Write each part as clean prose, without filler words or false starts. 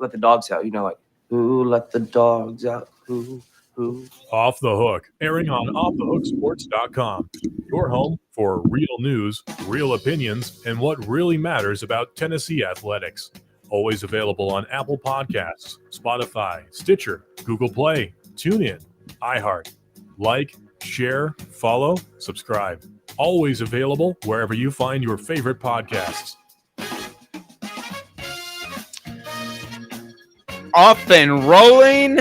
let the dogs out. Like, who let the dogs out? Who? Off the Hook, airing on offthehooksports.com. Your home for real news, real opinions, and what really matters about Tennessee athletics. Always available on Apple Podcasts, Spotify, Stitcher, Google Play, TuneIn, iHeart. Like, share, follow, subscribe. Always available wherever you find your favorite podcasts. Off and rolling.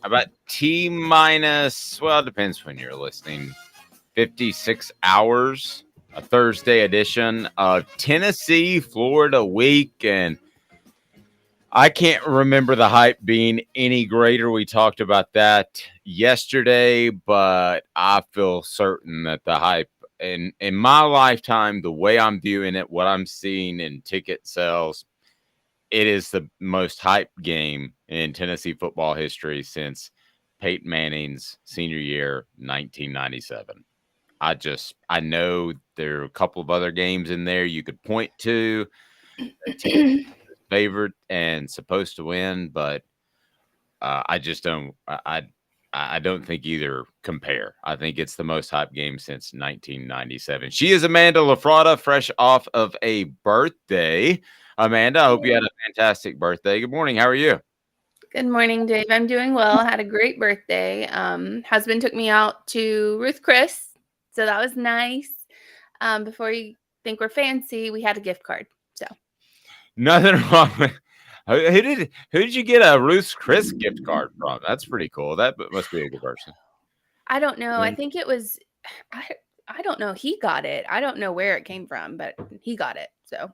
About T-minus, well, it depends when you're listening, 56 hours, a Thursday edition of Tennessee, Florida week. And I can't remember the hype being any greater. We talked about that yesterday, but I feel certain that the hype in my lifetime, the way I'm viewing it, what I'm seeing in ticket sales, it is the most hyped game in Tennessee football history since Peyton Manning's senior year, 1997. I know there are a couple of other games in there you could point to. Favorite and supposed to win, but I just don't. I don't think either compare. I think it's the most hyped game since 1997. She is Amanda LaFratta, fresh off of a birthday. Amanda, I hope you had a fantastic birthday. Good morning. How are you? Good morning, Dave. I'm doing well. I had a great birthday. Husband took me out to Ruth Chris, so that was nice. Before you think we're fancy, we had a gift card. So nothing wrong with. Who did you get a Ruth Chris gift card from? That's pretty cool. That must be a good person. I don't know. I think it was. I don't know. He got it. I don't know where it came from, but he got it. So.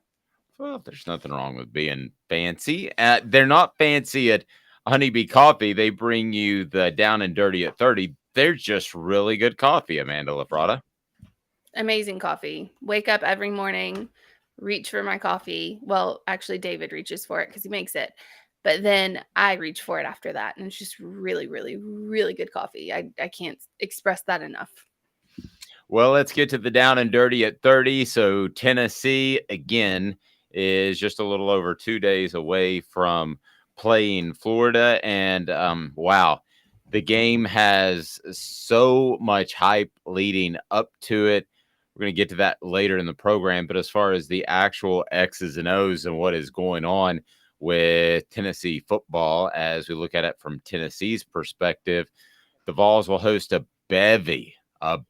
Well, there's nothing wrong with being fancy. They're not fancy at Honeybee Coffee. They bring you the Down and Dirty at 30. They're just really good coffee, Amanda LaFratta. Amazing coffee. Wake up every morning, reach for my coffee. Well, actually, David reaches for it because he makes it. But then I reach for it after that. And it's just really, really, really good coffee. I can't express that enough. Well, let's get to the Down and Dirty at 30. So Tennessee, again, is just a little over 2 days away from playing Florida. And wow, the game has so much hype leading up to it. We're going to get to that later in the program. But as far as the actual X's and O's and what is going on with Tennessee football, as we look at it from Tennessee's perspective, the Vols will host a bevy of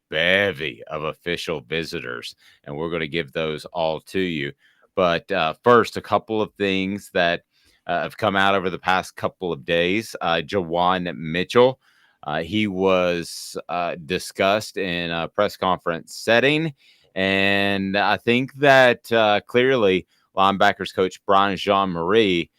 official visitors. And we're going to give those all to you. But first, a couple of things that have come out over the past couple of days. Jawan Mitchell, he was discussed in a press conference setting. And I think that clearly linebackers coach Brian Jean-Marie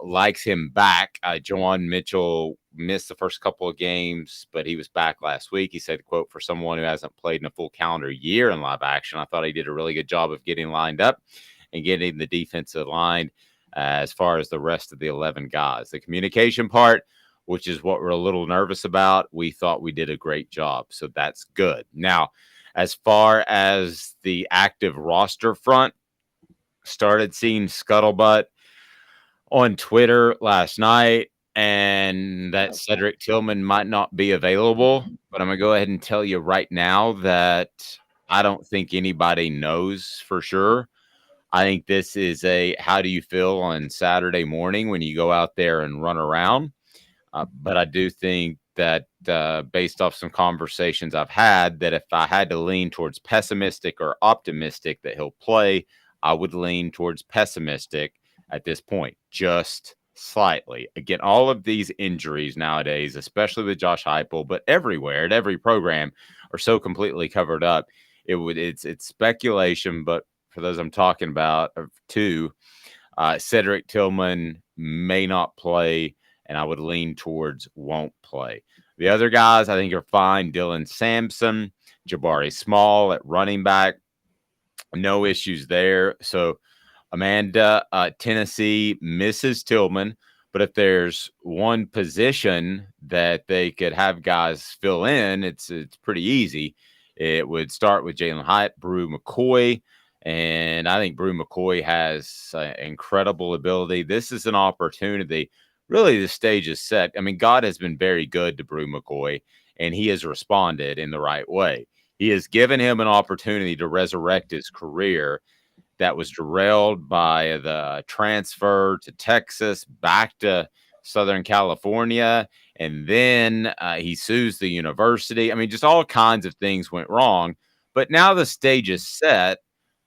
likes him back. Jawan Mitchell missed the first couple of games, but he was back last week. He said, quote, for someone who hasn't played in a full calendar year in live action, I thought he did a really good job of getting lined up and getting the defensive line as far as the rest of the 11 guys. The communication part, which is what we're a little nervous about, we thought we did a great job. So that's good. Now, as far as the active roster front, started seeing scuttlebutt on Twitter last night, and that Cedric Tillman might not be available. But I'm going to go ahead and tell you right now that I don't think anybody knows for sure. I think this is a how do you feel on Saturday morning when you go out there and run around. But I do think that based off some conversations I've had, that if I had to lean towards pessimistic or optimistic that he'll play, I would lean towards pessimistic at this point, just slightly. Again, all of these injuries nowadays, especially with Josh Heupel, but everywhere at every program, are so completely covered up. It's speculation, but for those I'm talking about, two, Cedric Tillman may not play, and I would lean towards won't play. The other guys I think are fine. Dylan Sampson, Jabari Small at running back, no issues there. So Amanda, Tennessee misses Tillman, but if there's one position that they could have guys fill in, it's pretty easy. It would start with Jalen Hyatt, Brew McCoy. And I think Brew McCoy has incredible ability. This is an opportunity. Really, the stage is set. I mean, God has been very good to Brew McCoy, and he has responded in the right way. He has given him an opportunity to resurrect his career that was derailed by the transfer to Texas, back to Southern California, and then he sues the university. I mean, just all kinds of things went wrong. But now the stage is set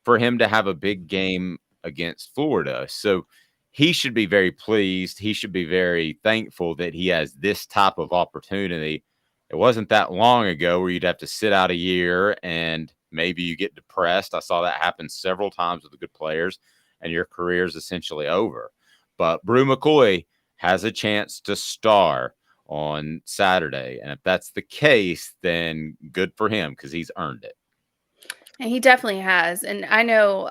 for him to have a big game against Florida. So he should be very pleased. He should be very thankful that he has this type of opportunity. It wasn't that long ago where you'd have to sit out a year and maybe you get depressed. I saw that happen several times with the good players, and your career is essentially over. But Brew McCoy has a chance to star on Saturday. And if that's the case, then good for him because he's earned it. And he definitely has. And I know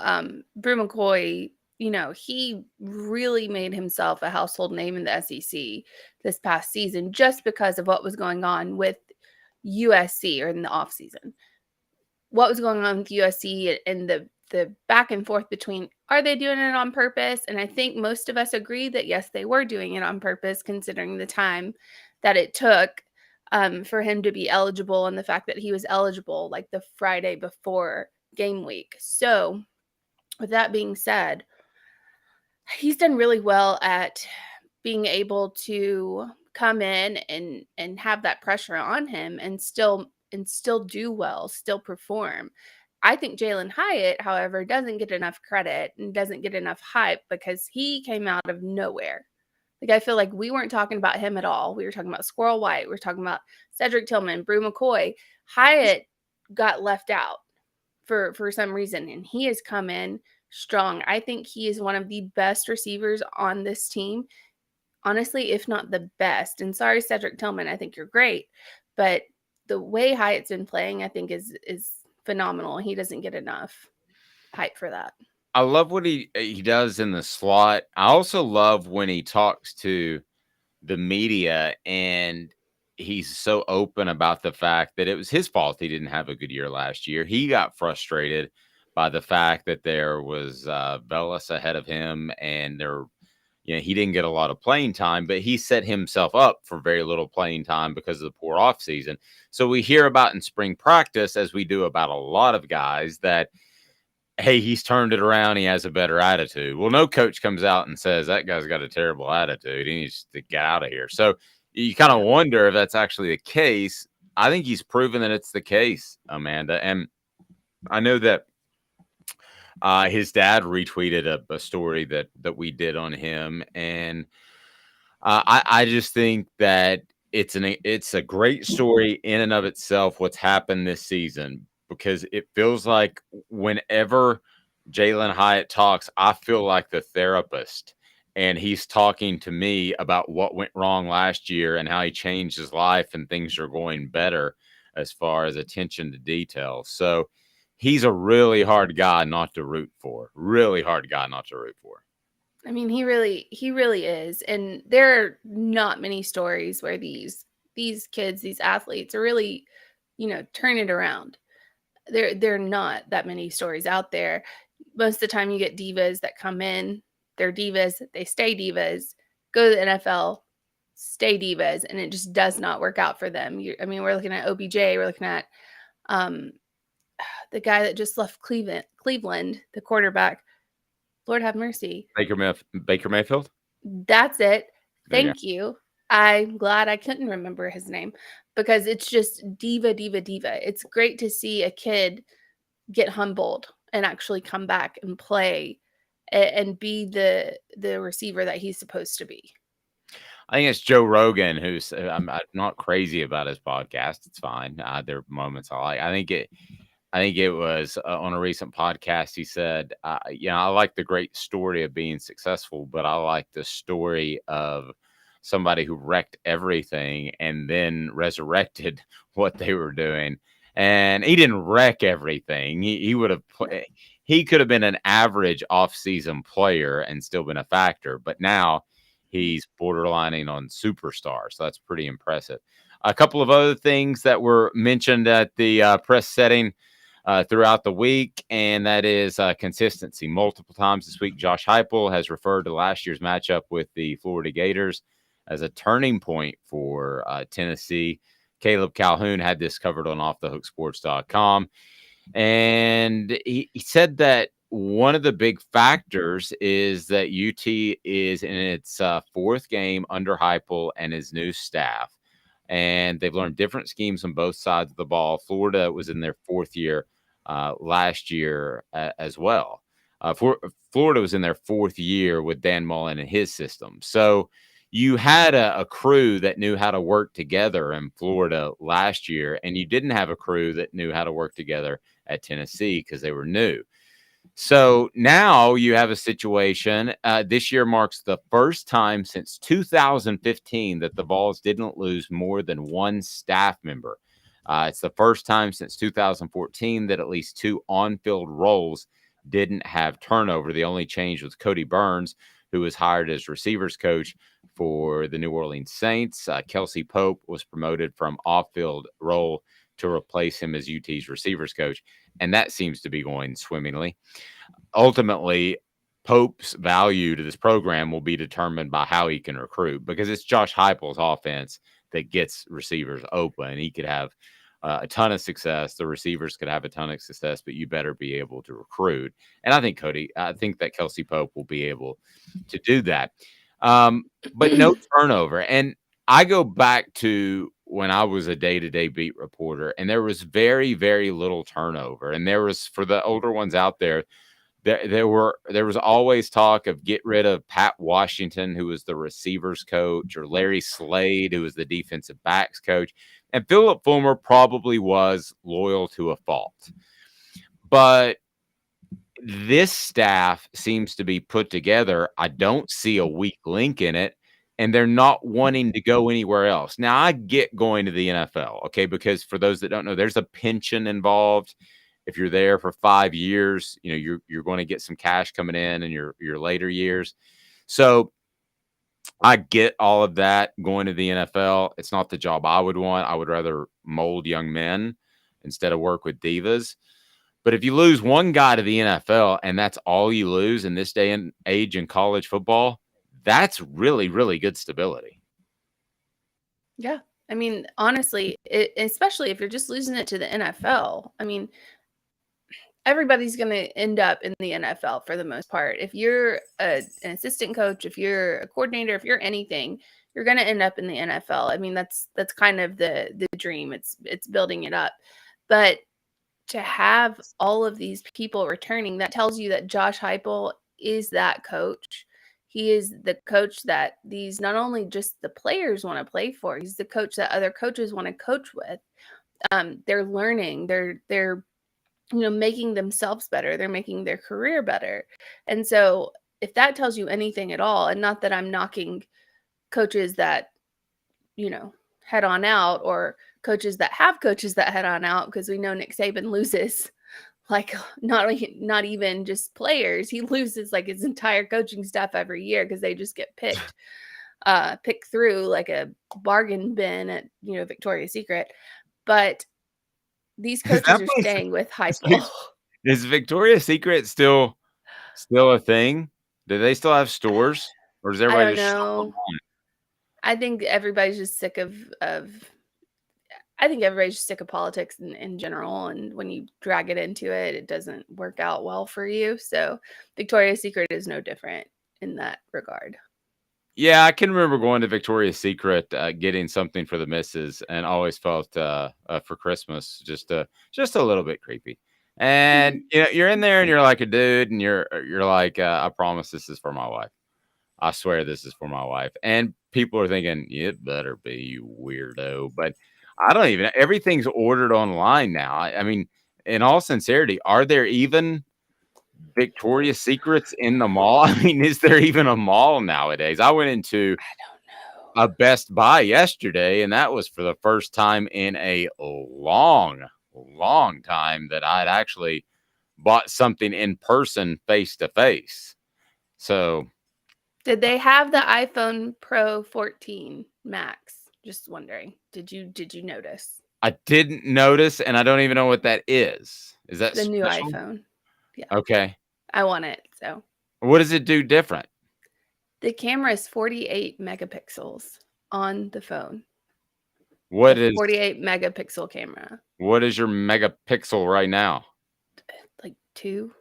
Brew McCoy, he really made himself a household name in the SEC this past season just because of what was going on with USC or in the offseason. What was going on with USC and the back and forth between, are they doing it on purpose? And I think most of us agree that, yes, they were doing it on purpose, considering the time that it took for him to be eligible and the fact that he was eligible like the Friday before game week. So with that being said, he's done really well at being able to come in and have that pressure on him and still do well, still perform. I think Jalen Hyatt, however, doesn't get enough credit and doesn't get enough hype because he came out of nowhere. Like, I feel like we weren't talking about him at all. We were talking about Squirrel White. We were talking about Cedric Tillman, Brew McCoy. Hyatt got left out for some reason, and he has come in strong. I think he is one of the best receivers on this team. Honestly, if not the best. And sorry, Cedric Tillman, I think you're great. But the way Hyatt's been playing, I think is phenomenal. He doesn't get enough hype for that. I love what he does in the slot. I also love when he talks to the media and he's so open about the fact that it was his fault he didn't have a good year last year. He got frustrated by the fact that there was Velas ahead of him and he didn't get a lot of playing time, but he set himself up for very little playing time because of the poor offseason. So we hear about in spring practice, as we do about a lot of guys, that hey, he's turned it around. He has a better attitude. Well, no coach comes out and says that guy's got a terrible attitude. He needs to get out of here. So you kind of wonder if that's actually the case. I think he's proven that it's the case, Amanda. And I know that his dad retweeted a story that we did on him. And I just think that it's a great story in and of itself, what's happened this season. Because it feels like whenever Jalen Hyatt talks, I feel like the therapist, and he's talking to me about what went wrong last year and how he changed his life and things are going better as far as attention to detail. So he's a really hard guy not to root for. Really hard guy not to root for. I mean, he really is. And there are not many stories where these kids, these athletes are really, turning it around. There are not that many stories out there. Most of the time you get divas that come in, they're divas, they stay divas, go to the NFL, stay divas, and it just does not work out for them. We're looking at OBJ, we're looking at the guy that just left Cleveland, the quarterback. Lord have mercy. Baker Mayfield? That's it. Thank you. I'm glad I couldn't remember his name because it's just diva. It's great to see a kid get humbled and actually come back and play and be the receiver that he's supposed to be. I think it's Joe Rogan who's I'm not crazy about his podcast. It's fine. There are moments I like. I think it was on a recent podcast. He said, I like the great story of being successful, but I like the story of somebody who wrecked everything and then resurrected what they were doing. And he didn't wreck everything. He would have he could have been an average off-season player and still been a factor, but now he's borderlining on superstar. So that's pretty impressive. A couple of other things that were mentioned at the press setting. throughout the week, and that is consistency. Multiple times this week, Josh Heupel has referred to last year's matchup with the Florida Gators as a turning point for Tennessee. Caleb Calhoun had this covered on offthehooksports.com, and he said that one of the big factors is that UT is in its fourth game under Heupel and his new staff, and they've learned different schemes on both sides of the ball. Florida was in their fourth year last year as well. Florida was in their fourth year with Dan Mullen and his system. So you had a crew that knew how to work together in Florida last year, and you didn't have a crew that knew how to work together at Tennessee because they were new. So now you have a situation. This year marks the first time since 2015 that the Vols didn't lose more than one staff member. It's the first time since 2014 that at least two on-field roles didn't have turnover. The only change was Cody Burns, who was hired as receivers coach for the New Orleans Saints. Kelsey Pope was promoted from off-field role to replace him as UT's receivers coach, and that seems to be going swimmingly. Ultimately, Pope's value to this program will be determined by how he can recruit, because it's Josh Heupel's offense that gets receivers open. He could have a ton of success. The receivers could have a ton of success, but you better be able to recruit. And I think that Kelsey Pope will be able to do that. But no turnover. And I go back to when I was a day-to-day beat reporter, and there was very, very little turnover. And there was, for the older ones out there, there was always talk of get rid of Pat Washington, who was the receivers coach, or Larry Slade, who was the defensive backs coach. And Philip Fulmer probably was loyal to a fault. But this staff seems to be put together. I don't see a weak link in it, and they're not wanting to go anywhere else. Now, I get going to the NFL, okay, because for those that don't know, there's a pension involved. If you're there for 5 years, you're going to get some cash coming in your later years. So I get all of that going to the NFL. It's not the job I would want. I would rather mold young men instead of work with divas. But if you lose one guy to the NFL and that's all you lose in this day and age in college football, that's really, really good stability. Yeah. I mean, honestly, especially if you're just losing it to the NFL, I mean, everybody's going to end up in the NFL for the most part. If you're an assistant coach, if you're a coordinator, if you're anything, you're going to end up in the NFL. I mean, that's kind of the dream. It's building it up. But to have all of these people returning, that tells you that Josh Heupel is that coach. He is the coach that these, not only just the players want to play for, he's the coach that other coaches want to coach with. They're learning, they're making themselves better. They're making their career better. And so if that tells you anything at all, and not that I'm knocking coaches that, head on out, or coaches that have coaches that head on out, because we know Nick Saban loses like not even just players. He loses like his entire coaching staff every year because they just get picked through like a bargain bin at, Victoria's Secret. But these coaches are staying with Heupel. Is Victoria's Secret still a thing? Do they still have stores, or does everybody just shop online? I think everybody's just sick of I think everybody's just sick of politics in general, and when you drag it into it, it doesn't work out well for you. So Victoria's Secret is no different in that regard. Yeah, I can remember going to Victoria's Secret, getting something for the missus, and always felt for Christmas just a little bit creepy. And you're in there and you're like a dude, and you're like, I promise this is for my wife. I swear this is for my wife. And people are thinking, it better be, you weirdo. But I don't even, everything's ordered online now. I mean, in all sincerity, are there even Victoria's Secrets in the mall? I mean, is there even a mall nowadays? I went into a Best Buy yesterday, and that was for the first time in a long time that I'd actually bought something in person, face to face. So did they have the iPhone Pro 14 Max? Just wondering. Did you notice? I didn't notice, and I don't even know what that is. Is that The new special? iPhone. Yeah. Okay. I want it. So What does it do different? the camera is 48 megapixels on the phone. What is 48 megapixel camera? what is your megapixel right now? Like 2.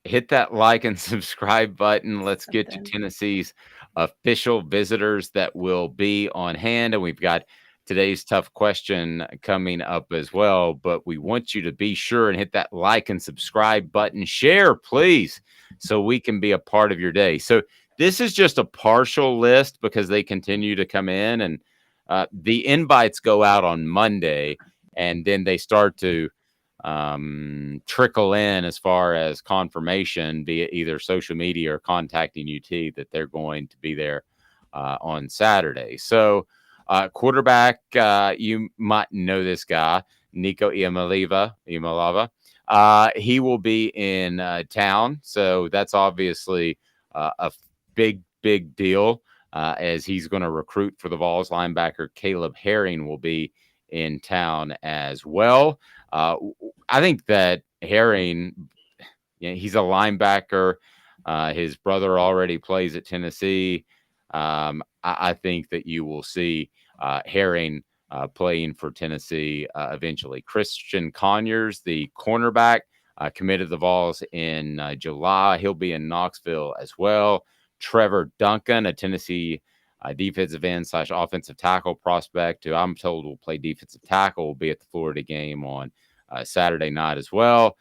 Hit that like and subscribe button. Let's get to Something. Tennessee's official visitors that will be on hand. And we've got today's tough question coming up as well. But we want you to be sure and hit that like and subscribe button. Share, please, so we can be a part of your day. So this is just a partial list because they continue to come in. And the invites go out on Monday. And then they start to trickle in as far as confirmation via either social media or contacting UT that they're going to be there on Saturday. So quarterback, you might know this guy, Nico Iamaleava. He will be in town. So that's obviously a big deal as he's going to recruit for the Vols. Linebacker Caleb Herring will be in town as well. I think that Herring, he's a linebacker. His brother already plays at Tennessee. I think that you will see Herring playing for Tennessee eventually. Christian Conyers, the cornerback, committed the Vols in July. He'll be in Knoxville as well. Trevor Duncan, a Tennessee defensive end / offensive tackle prospect, who I'm told will play defensive tackle, will be at the Florida game on Saturday night as well.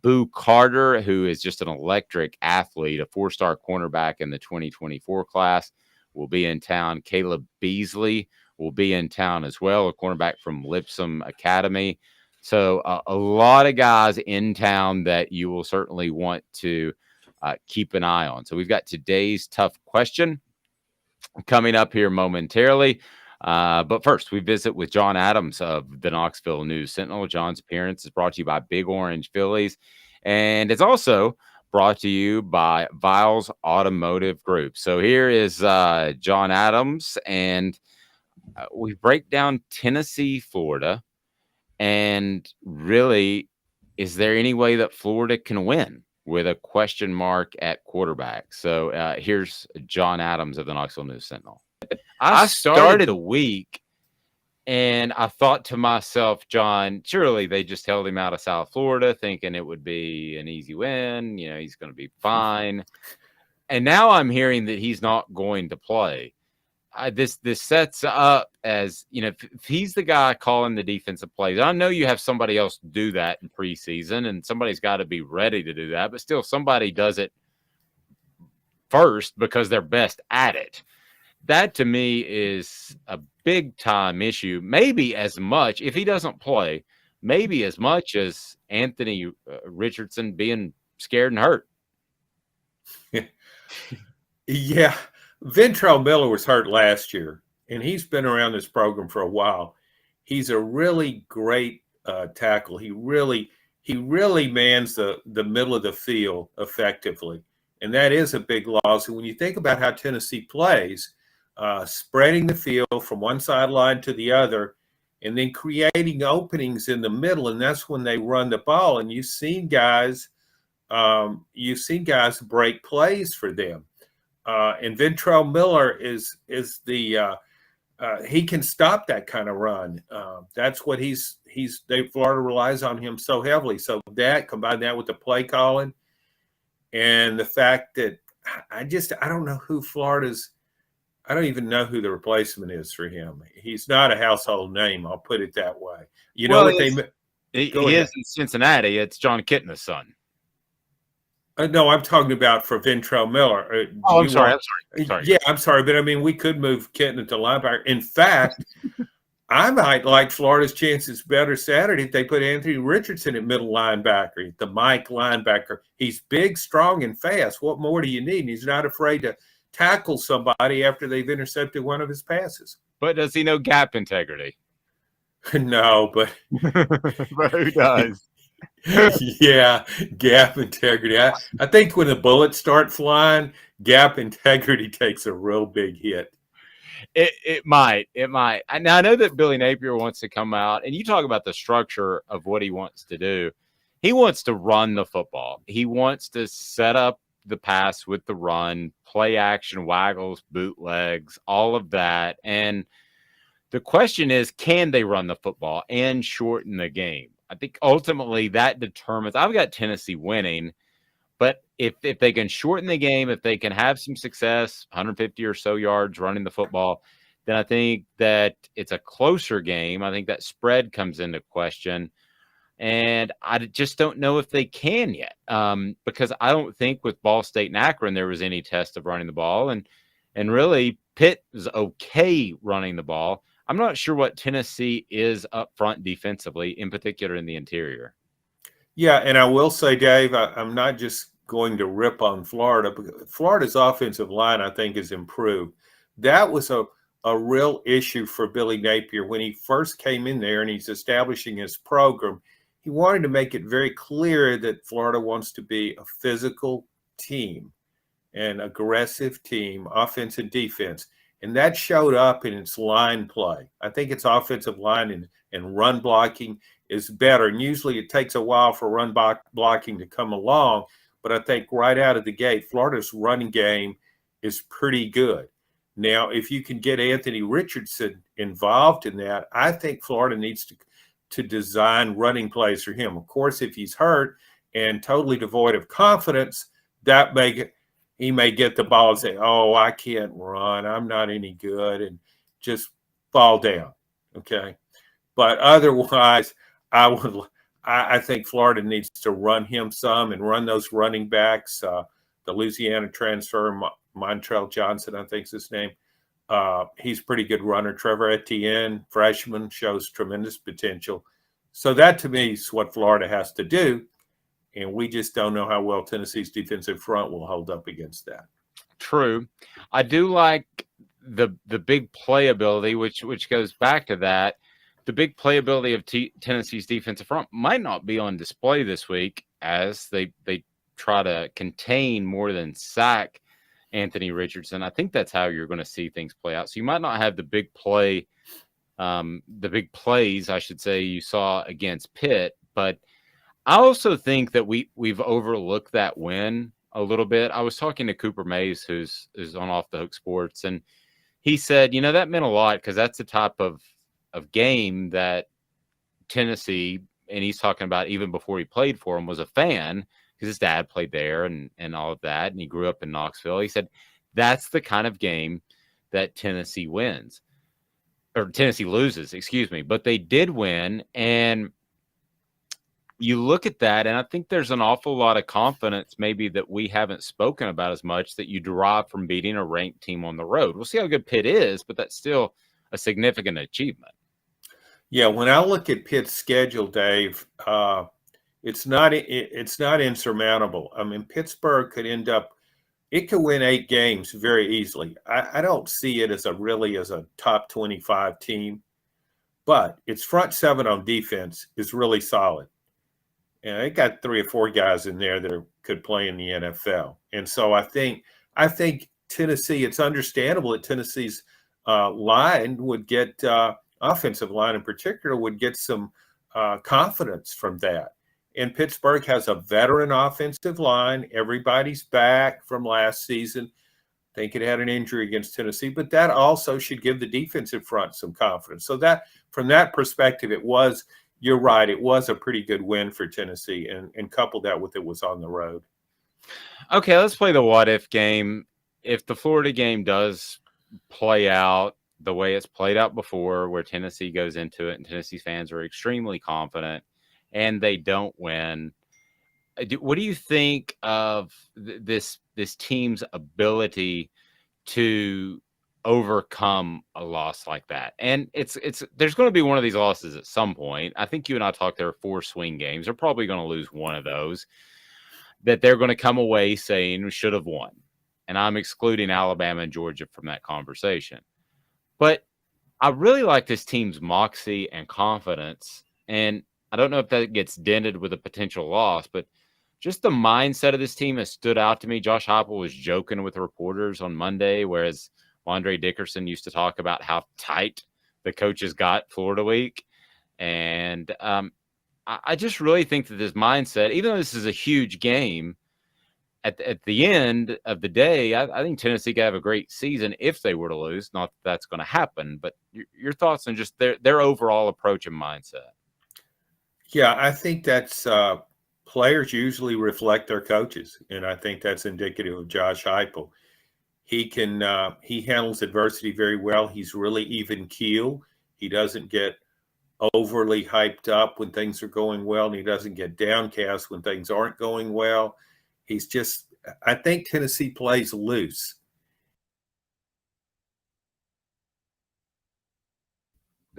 Boo Carter, who is just an electric athlete, a 4-star cornerback in the 2024 class, will be in town. Caleb Beasley will be in town as well, a cornerback from Lipscomb Academy. So a lot of guys in town that you will certainly want to keep an eye on. So we've got today's tough question coming up here momentarily. But first, we visit with John Adams of the Knoxville News Sentinel. John's appearance is brought to you by Big Orange Phillies, and it's also brought to you by Viles Automotive Group. So here is John Adams, and we break down Tennessee, Florida, and really, is there any way that Florida can win with a question mark at quarterback? So here's John Adams of the Knoxville News Sentinel. I started the week and I thought to myself, John, surely they just held him out of South Florida thinking it would be an easy win. You know, he's going to be fine. And now I'm hearing that he's not going to play. This sets up as, you know, if he's the guy calling the defensive plays. I know you have somebody else do that in preseason, and somebody's got to be ready to do that. But still, somebody does it first because they're best at it. That to me is a big time issue. Maybe as much, if he doesn't play, maybe as much as Anthony Richardson being scared and hurt. Yeah. Ventrell Miller was hurt last year, and he's been around this program for a while. He's a really great tackle. He really mans the middle of the field effectively, and that is a big loss. And when you think about how Tennessee plays, spreading the field from one sideline to the other, and then creating openings in the middle, and that's when they run the ball. And you've seen guys break plays for them. And Ventrell Miller is the he can stop that kind of run. That's what Florida relies on him so heavily. So that combine that with the play calling and the fact that I don't know who I don't even know who the replacement is for him. He's not a household name. I'll put it that way. You know what he is in Cincinnati. It's John Kitna's son. No, I'm talking about for Ventrell Miller. I'm sorry. Yeah, I'm sorry. But, I mean, we could move Kitna to linebacker. In fact, I might like Florida's chances better Saturday if they put Anthony Richardson at middle linebacker, the Mike linebacker. He's big, strong, and fast. What more do you need? And he's not afraid to tackle somebody after they've intercepted one of his passes. But does he know gap integrity? No, but who does? Yeah, gap integrity. I think when the bullets start flying, gap integrity takes a real big hit. It might. Now, I know that Billy Napier wants to come out, and you talk about the structure of what he wants to do. he wants to run the football. He wants to set up the pass with the run, play action, waggles, bootlegs, all of that. And the question is, can they run the football and shorten the game? I think ultimately that determines. I've got Tennessee winning, but if they can shorten the game, if they can have some success, 150 or so yards running the football, then I think that it's a closer game. I think that spread comes into question. And I just don't know if they can yet, because I don't think with Ball State and Akron there was any test of running the ball, and really Pitt was okay running the ball. I'm not sure what Tennessee is up front defensively, in particular in the interior. Yeah, and I will say, Dave, I'm not just going to rip on Florida. Florida's offensive line, I think, has improved. That was a real issue for Billy Napier when he first came in there and he's establishing his program. He wanted to make it very clear that Florida wants to be a physical team, an aggressive team, offense and defense. And that showed up in its line play. I think its offensive line and run blocking is better. And usually it takes a while for run blocking to come along. But I think right out of the gate, Florida's running game is pretty good. Now, if you can get Anthony Richardson involved in that, I think Florida needs to design running plays for him. Of course, if he's hurt and totally devoid of confidence, he may get the ball and say, "Oh, I can't run. I'm not any good," and just fall down. Okay, but otherwise, I think Florida needs to run him some and run those running backs. The Louisiana transfer, Montrell Johnson, I think is his name. He's a pretty good runner. Trevor Etienne, freshman, shows tremendous potential. So that to me is what Florida has to do. And we just don't know how well Tennessee's defensive front will hold up against that. True. I do like the big playability, which goes back to that. The big playability of Tennessee's defensive front might not be on display this week as they try to contain more than sack Anthony Richardson. I think that's how you're going to see things play out. So you might not have the big plays, I should say, you saw against Pitt. But I also think that we've overlooked that win a little bit. I was talking to Cooper Mays, who's on Off the Hook Sports, and he said, that meant a lot because that's the type of game that Tennessee, and he's talking about even before he played for him, was a fan because his dad played there and all of that, and he grew up in Knoxville. He said that's the kind of game that Tennessee wins, or Tennessee loses, excuse me. But they did win, and you look at that, and I think there's an awful lot of confidence maybe that we haven't spoken about as much that you derive from beating a ranked team on the road. We'll see how good Pitt is, but that's still a significant achievement. Yeah, when I look at Pitt's schedule, Dave, it's not insurmountable. I mean, Pittsburgh could win 8 games very easily. I don't see it as a top 25 team, but its front seven on defense is really solid. And they got 3 or 4 guys in there that could play in the NFL. And so I think Tennessee, it's understandable that Tennessee's line would get offensive line in particular would get some confidence from that. And Pittsburgh has a veteran offensive line. Everybody's back from last season. I think it had an injury against Tennessee, but that also should give the defensive front some confidence. So that from that perspective, you're right, it was a pretty good win for Tennessee, and couple that with it was on the road. Okay, let's play the what-if game. If the Florida game does play out the way it's played out before, where Tennessee goes into it and Tennessee fans are extremely confident and they don't win, what do you think of this team's ability to overcome a loss like that? And it's there's going to be one of these losses at some point. I think you and I talked, there are 4 swing games. They're probably going to lose one of those that they're going to come away saying we should have won. And I'm excluding Alabama and Georgia from that conversation. But I really like this team's moxie and confidence. And I don't know if that gets dented with a potential loss, but just the mindset of this team has stood out to me. Josh Heupel was joking with reporters on Monday, whereas Andre Dickerson used to talk about how tight the coaches got Florida week. And I just really think that this mindset, even though this is a huge game, at the end of the day, I think Tennessee could have a great season if they were to lose. Not that that's going to happen, but your thoughts on just their overall approach and mindset. Yeah, I think that's players usually reflect their coaches, and I think that's indicative of Josh Heupel. He handles adversity very well. He's really even keel. He doesn't get overly hyped up when things are going well, and he doesn't get downcast when things aren't going well. I think Tennessee plays loose.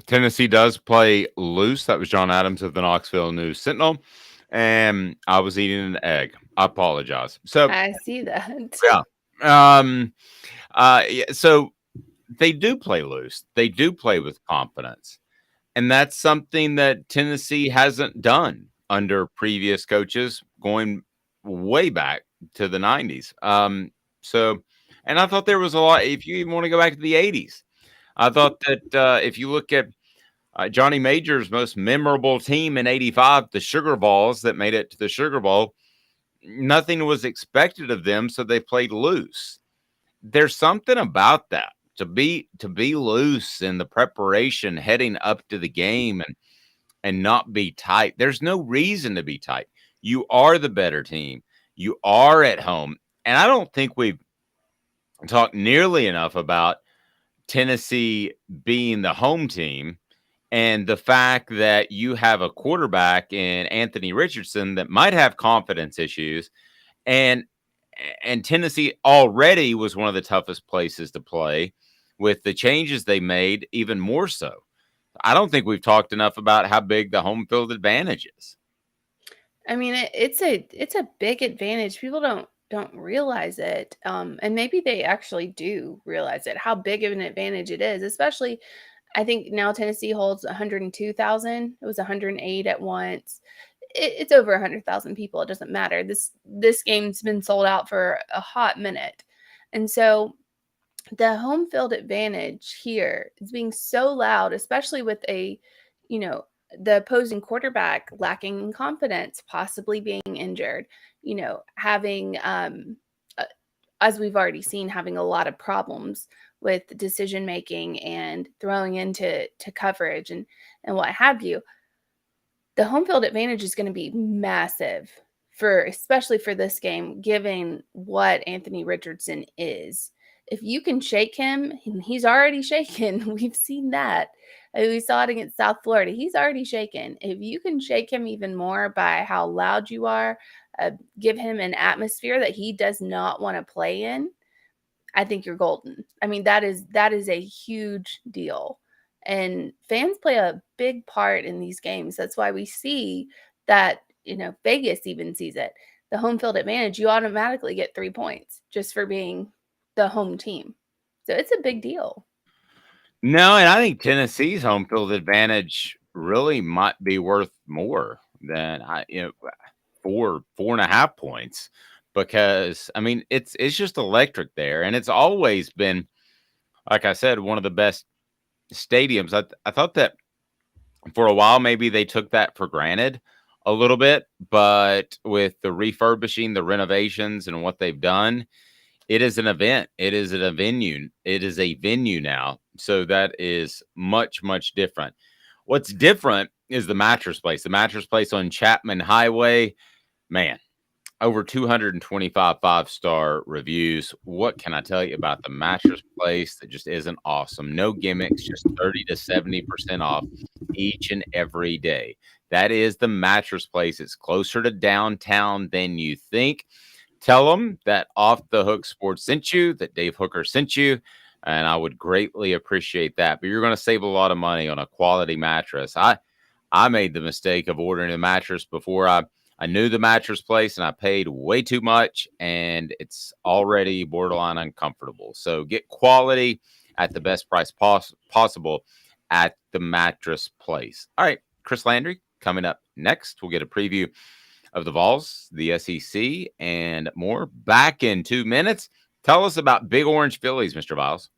Tennessee does play loose. That was John Adams of the Knoxville News Sentinel. And I was eating an egg. I apologize. So I see that. Yeah. So they do play loose. They do play with confidence. And that's something that Tennessee hasn't done under previous coaches going way back to the 90s. And I thought there was a lot, if you even want to go back to the 80s, I thought that if you look at Johnny Major's most memorable team in 85, the Sugar Balls that made it to the Sugar Bowl, nothing was expected of them, so they played loose. There's something about that. To be loose in the preparation heading up to the game and not be tight. There's no reason to be tight. You are the better team. You are at home. And I don't think we've talked nearly enough about Tennessee being the home team and the fact that you have a quarterback in Anthony Richardson that might have confidence issues. And Tennessee already was one of the toughest places to play. With the changes they made, even more so. I don't think we've talked enough about how big the home field advantage is. I mean, it's a big advantage. People don't realize it, and maybe they actually do realize it. How big of an advantage it is, especially. I think now Tennessee holds 102,000. It was 108 at once. It's over 100,000 people. It doesn't matter. This game's been sold out for a hot minute, and so the home field advantage here is being so loud, especially with the opposing quarterback lacking confidence, possibly being injured, having, as we've already seen, having a lot of problems with decision making and throwing into coverage and what have you. The home field advantage is going to be massive especially for this game, given what Anthony Richardson is. If you can shake him, and he's already shaken. We've seen that. We saw it against South Florida. He's already shaken. If you can shake him even more by how loud you are, give him an atmosphere that he does not want to play in, I think you're golden. I mean, that is a huge deal. And fans play a big part in these games. That's why we see that, Vegas even sees it. The home field advantage, you automatically get 3 points just for being the home team. So it's a big deal. No, and I think Tennessee's home field advantage really might be worth more than 4.5 points, because I mean it's just electric there, and it's always been, like I said, one of the best stadiums. I thought that for a while maybe they took that for granted a little bit, but with the refurbishing, the renovations, and what they've done, it is an event. It is a venue. It is a venue now. So that is much, much different. What's different is the Mattress Place. The Mattress Place on Chapman Highway, man, over 225 5-star reviews. What can I tell you about the Mattress Place that just isn't awesome? No gimmicks, just 30 to 70% off each and every day. That is the Mattress Place. It's closer to downtown than you think. Tell them that Off the Hook Sports sent you, that Dave Hooker sent you, and I would greatly appreciate that. But you're going to save a lot of money on a quality mattress. I made the mistake of ordering a mattress before I knew the Mattress Place, and I paid way too much, and it's already borderline uncomfortable. So get quality at the best price possible at the Mattress Place. All right, Chris Landry coming up next. We'll get a preview of the Vols, the SEC, and more. Back in 2 minutes. Tell us about Big Orange Phillies, Mr. Viles.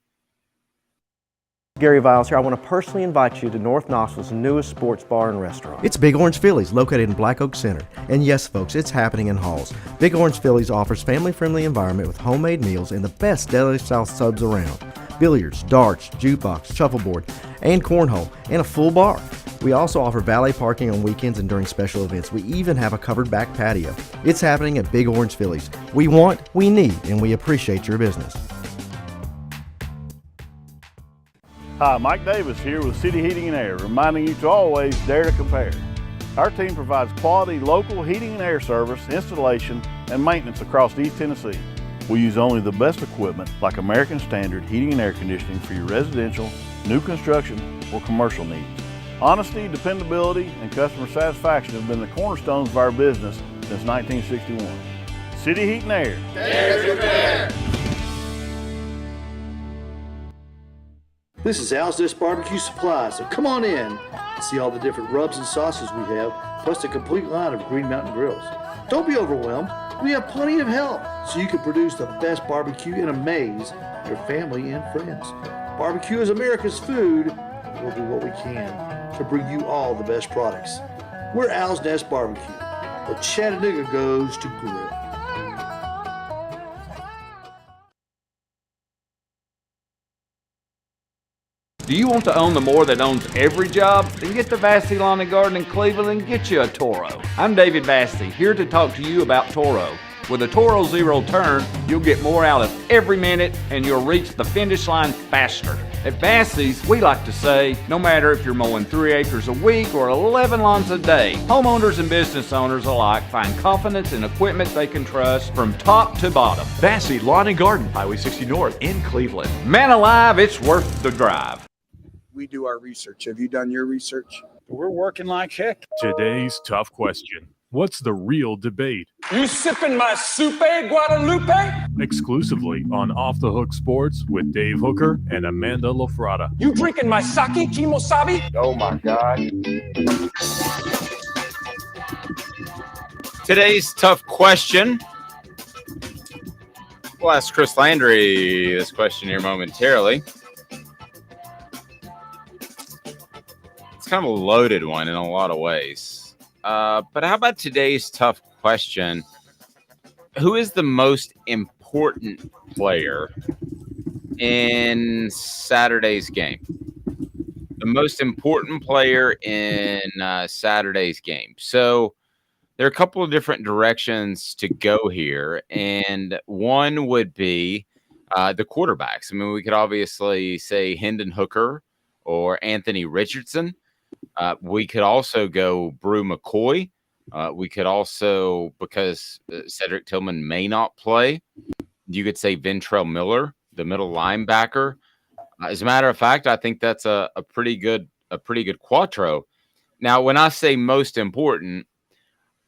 Gary Viles here. I want to personally invite you to North Knoxville's newest sports bar and restaurant. It's Big Orange Phillies, located in Black Oak Center. And yes, folks, it's happening in Halls. Big Orange Phillies offers family-friendly environment with homemade meals and the best deli-style subs around. Billiards, darts, jukebox, shuffleboard, and cornhole, and a full bar. We also offer valet parking on weekends and during special events. We even have a covered back patio. It's happening at Big Orange Phillies. We want, we need, and we appreciate your business. Hi, Mike Davis here with City Heating and Air, reminding you to always dare to compare. Our team provides quality local heating and air service, installation, and maintenance across East Tennessee. We use only the best equipment like American Standard heating and air conditioning for your residential, new construction, or commercial needs. Honesty, dependability, and customer satisfaction have been the cornerstones of our business since 1961. City Heat and Air. Dare to compare. This is Al's Dish Barbecue Supply, so come on in and see all the different rubs and sauces we have, plus a complete line of Green Mountain grills. Don't be overwhelmed. We have plenty of help so you can produce the best barbecue and amaze your family and friends. Barbecue is America's food. We'll do what we can to bring you all the best products. We're Al's Nest Barbecue, where Chattanooga goes to grill. Do you want to own the more that owns every job? Then get to Vassy Lawn and Garden in Cleveland and get you a Toro. I'm David Vassy, here to talk to you about Toro. With a Toro Zero Turn, you'll get more out of every minute and you'll reach the finish line faster. At Vassy's, we like to say, no matter if you're mowing 3 acres a week or 11 lawns a day, homeowners and business owners alike find confidence in equipment they can trust from top to bottom. Vassy Lawn and Garden, Highway 60 North in Cleveland. Man alive, it's worth the drive. We do our research. Have you done your research? We're working like heck. Today's tough question. What's the real debate? You sipping my Soupe Guadalupe? Exclusively on Off the Hook Sports with Dave Hooker and Amanda LaFratta. You drinking my sake kimosabi? Oh my God. Today's tough question. We'll ask Chris Landry this question here momentarily. It's kind of a loaded one in a lot of ways. But how about today's tough question? Who is the most important player in Saturday's game? The most important player in Saturday's game. So there are a couple of different directions to go here. And one would be the quarterbacks. I mean, we could obviously say Hendon Hooker or Anthony Richardson. We could also go Brew McCoy. We could also, because Cedric Tillman may not play, you could say Ventrell Miller, the middle linebacker. As a matter of fact, I think that's a pretty good quattro. Now, when I say most important,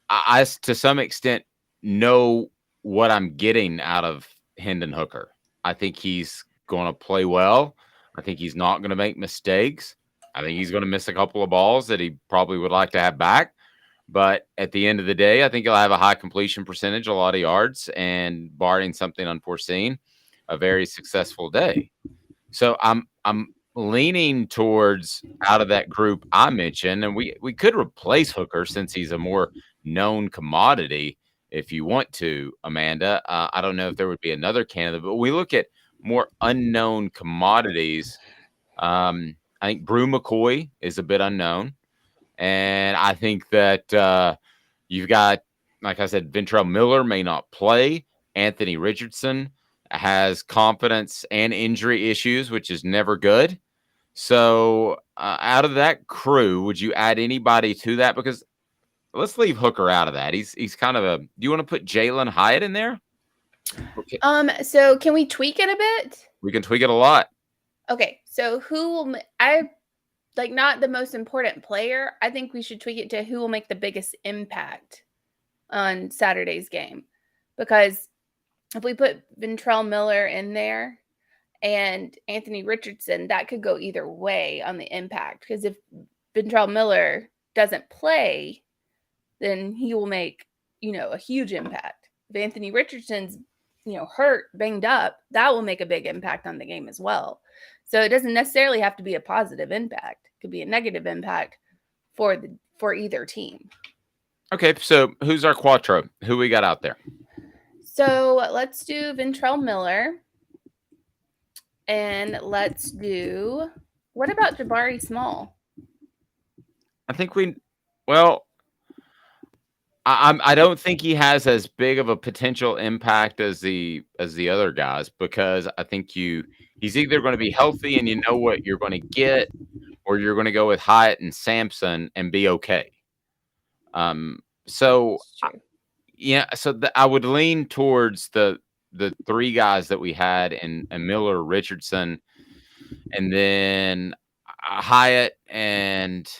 I to some extent know what I'm getting out of Hendon Hooker. I think he's going to play well. I think he's not going to make mistakes. I think he's going to miss a couple of balls that he probably would like to have back. But at the end of the day, I think he'll have a high completion percentage, a lot of yards, and barring something unforeseen, a very successful day. So I'm leaning towards out of that group I mentioned, and we could replace Hooker since he's a more known commodity if you want to, Amanda. I don't know if there would be another candidate, but when we look at more unknown commodities, I think Brew McCoy is a bit unknown. And I think that you've got, like I said, Ventrell Miller may not play. Anthony Richardson has confidence and injury issues, which is never good. So out of that crew, would you add anybody to that? Because let's leave Hooker out of that. He's kind of a – do you want to put Jalen Hyatt in there? Okay. So can we tweak it a bit? We can tweak it a lot. Okay, so not the most important player. I think we should tweak it to who will make the biggest impact on Saturday's game. Because if we put Ventrell Miller in there and Anthony Richardson, that could go either way on the impact. Because if Ventrell Miller doesn't play, then he will make, a huge impact. If Anthony Richardson's, hurt, banged up, that will make a big impact on the game as well. So it doesn't necessarily have to be a positive impact. It could be a negative impact for either team. Okay, so who's our Quattro? Who we got out there? So let's do Ventrell Miller. And let's do, what about Jabari Small? I think I don't think he has as big of a potential impact as the other guys, because I think he's either going to be healthy and you know what you're going to get, or you're going to go with Hyatt and Sampson and be okay. So I would lean towards the three guys that we had in Miller, Richardson, and then Hyatt and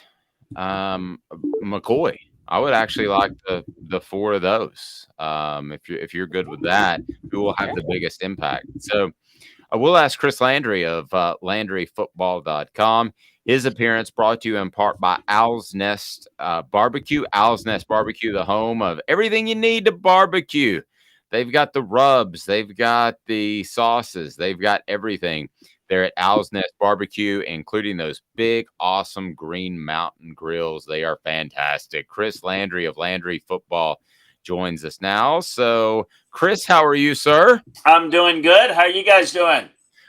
McCoy. I would actually like the four of those. If you're good with that, who will have the biggest impact? So I will ask Chris Landry of LandryFootball.com. His appearance brought to you in part by Owl's Nest Barbecue. Owl's Nest Barbecue, the home of everything you need to barbecue. They've got the rubs. They've got the sauces. They've got everything. They're at Owl's Nest Barbecue, including those big, awesome Green Mountain grills. They are fantastic. Chris Landry of Landry Football joins us now. So, Chris, how are you, sir? I'm doing good. How are you guys doing?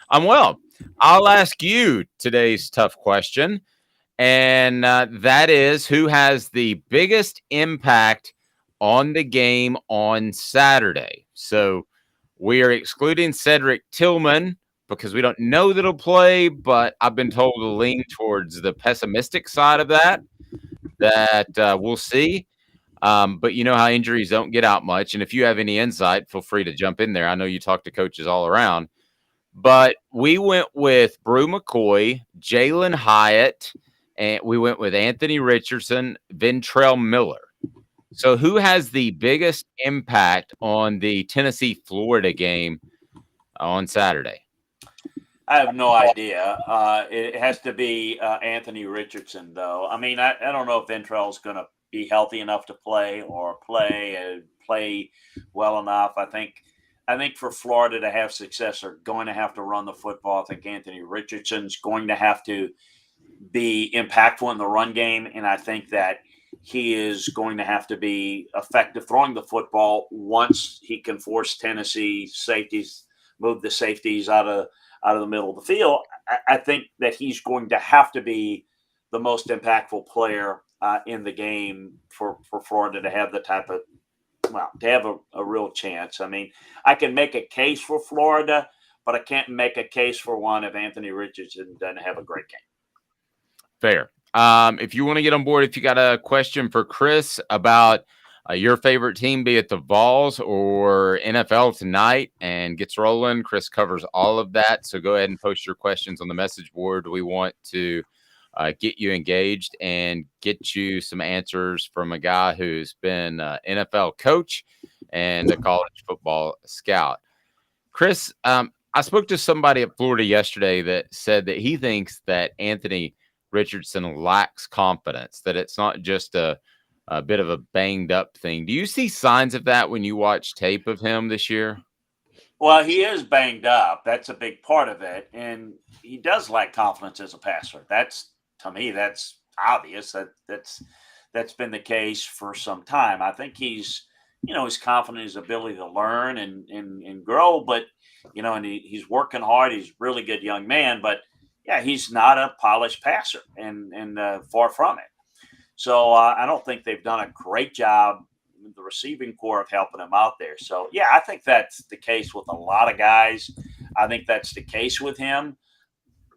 I'm well. I'll ask you today's tough question, and that is, who has the biggest impact on the game on Saturday? So we are excluding Cedric Tillman because we don't know that he'll play, but I've been told to lean towards the pessimistic side of that we'll see. But you know how injuries don't get out much, and if you have any insight, feel free to jump in there. I know you talk to coaches all around. But we went with Brew McCoy, Jalen Hyatt, and we went with Anthony Richardson, Ventrell Miller. So who has the biggest impact on the Tennessee-Florida game on Saturday? I have no idea. It has to be Anthony Richardson, though. I mean, I don't know if Ventrell's going to be healthy enough to play or play well enough. I think for Florida to have success, they're going to have to run the football. I think Anthony Richardson's going to have to be impactful in the run game, and I think that he is going to have to be effective throwing the football once he can force Tennessee move the safeties out of the middle of the field. I think that he's going to have to be the most impactful player in the game for Florida to have the type of to have a real chance. I mean, I can make a case for Florida, but I can't make a case for one if Anthony Richardson doesn't have a great game. Fair. If you want to get on board, if you got a question for Chris about your favorite team, be it the Vols or NFL tonight, and gets rolling, Chris covers all of that. So go ahead and post your questions on the message board. We want to get you engaged and get you some answers from a guy who's been an NFL coach and a college football scout. Chris, I spoke to somebody at Florida yesterday that said that he thinks that Anthony Richardson lacks confidence, that it's not just a bit of a banged up thing. Do you see signs of that when you watch tape of him this year? Well, he is banged up. That's a big part of it. And he does lack confidence as a passer. To me, that's obvious. That's been the case for some time. I think he's confident in his ability to learn and grow, but and he's working hard. He's a really good young man, but yeah, he's not a polished passer and far from it. So I don't think they've done a great job in the receiving core of helping him out there. So yeah, I think that's the case with a lot of guys. I think that's the case with him.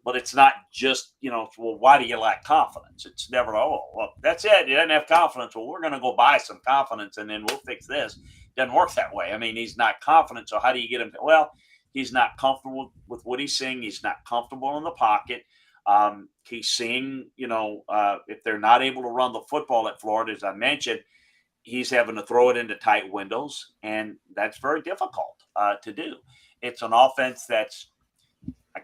But it's not just, well, why do you lack confidence? It's never, well, that's it. You doesn't have confidence. Well, we're going to go buy some confidence and then we'll fix this. It doesn't work that way. I mean, he's not confident. So how do you get him? Well, he's not comfortable with what he's seeing. He's not comfortable in the pocket. He's seeing, if they're not able to run the football at Florida, as I mentioned, he's having to throw it into tight windows. And that's very difficult to do. It's an offense that's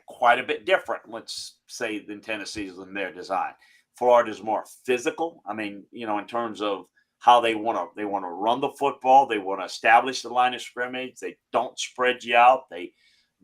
quite a bit different, let's say, than Tennessee's in their design. Florida's more physical. I mean, in terms of how they want to run the football. They want to establish the line of scrimmage. They don't spread you out. They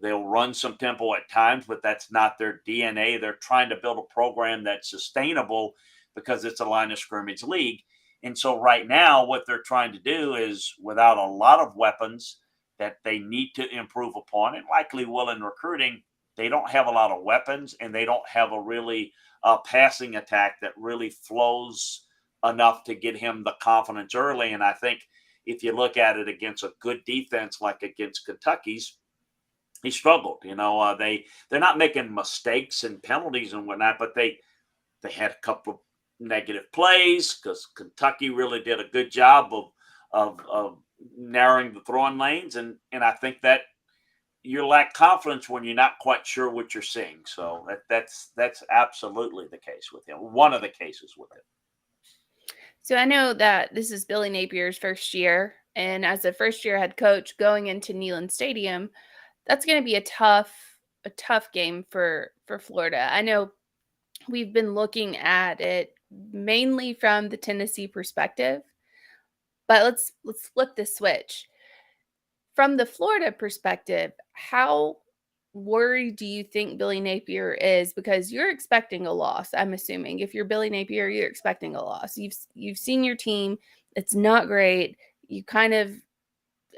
They'll run some tempo at times, but that's not their DNA. They're trying to build a program that's sustainable because it's a line of scrimmage league. And so right now, what they're trying to do is, without a lot of weapons that they need to improve upon, and likely will in recruiting, they don't have a lot of weapons, and they don't have a really passing attack that really flows enough to get him the confidence early. And I think if you look at it against a good defense like against Kentucky's, he struggled. They're not making mistakes and penalties and whatnot, but they had a couple of negative plays because Kentucky really did a good job of narrowing the throwing lanes, and I think that you lack confidence when you're not quite sure what you're seeing. So that's absolutely the case with him. One of the cases with him. So I know that this is Billy Napier's first year, and as a first-year head coach going into Neyland Stadium, that's going to be a tough game for Florida. I know we've been looking at it mainly from the Tennessee perspective, but let's flip the switch. From the Florida perspective, how worried do you think Billy Napier is? Because you're expecting a loss. I'm assuming if you're Billy Napier, you're expecting a loss. You've seen your team. It's not great. You're kind of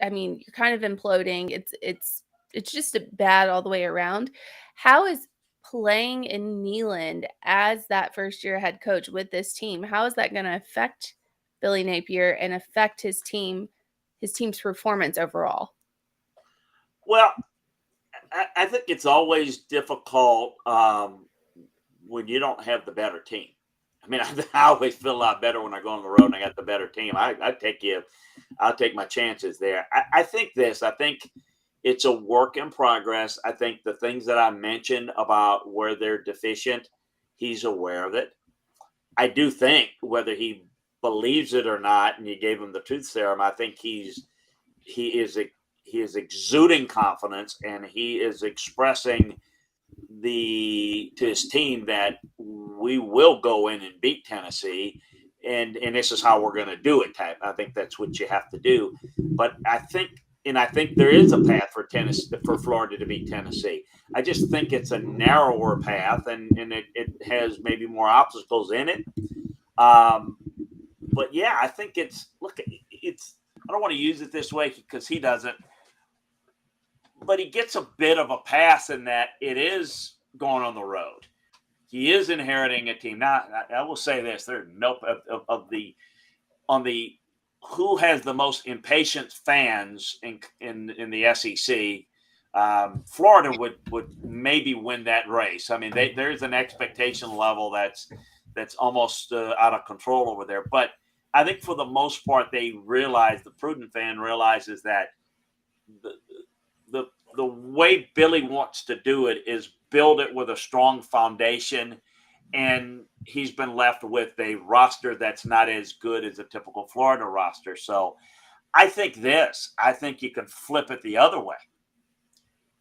imploding. It's just bad all the way around. How is playing in Neyland as that first-year head coach with this team, how is that going to affect Billy Napier and affect his team's performance overall? Well, I think it's always difficult when you don't have the better team. I mean, I always feel a lot better when I go on the road and I got the better team. I'll take my chances there. I think it's a work in progress. I think the things that I mentioned about where they're deficient, he's aware of it. I do think whether he believes it or not, and you gave him the truth serum, I think he is exuding confidence, and he is expressing to his team that we will go in and beat Tennessee, and this is how we're going to do it. I think that's what you have to do. But I think there is a path for Florida to beat Tennessee. I just think it's a narrower path, and it has maybe more obstacles in it. But yeah, I think I don't want to use it this way because he doesn't, but he gets a bit of a pass in that it is going on the road. He is inheriting a team. Now, I will say this: there's no on the who has the most impatient fans in the SEC. Florida would maybe win that race. I mean, there's an expectation level that's almost out of control over there. But I think for the most part, the prudent fan realizes that the way Billy wants to do it is build it with a strong foundation, and he's been left with a roster that's not as good as a typical Florida roster. So I think you can flip it the other way.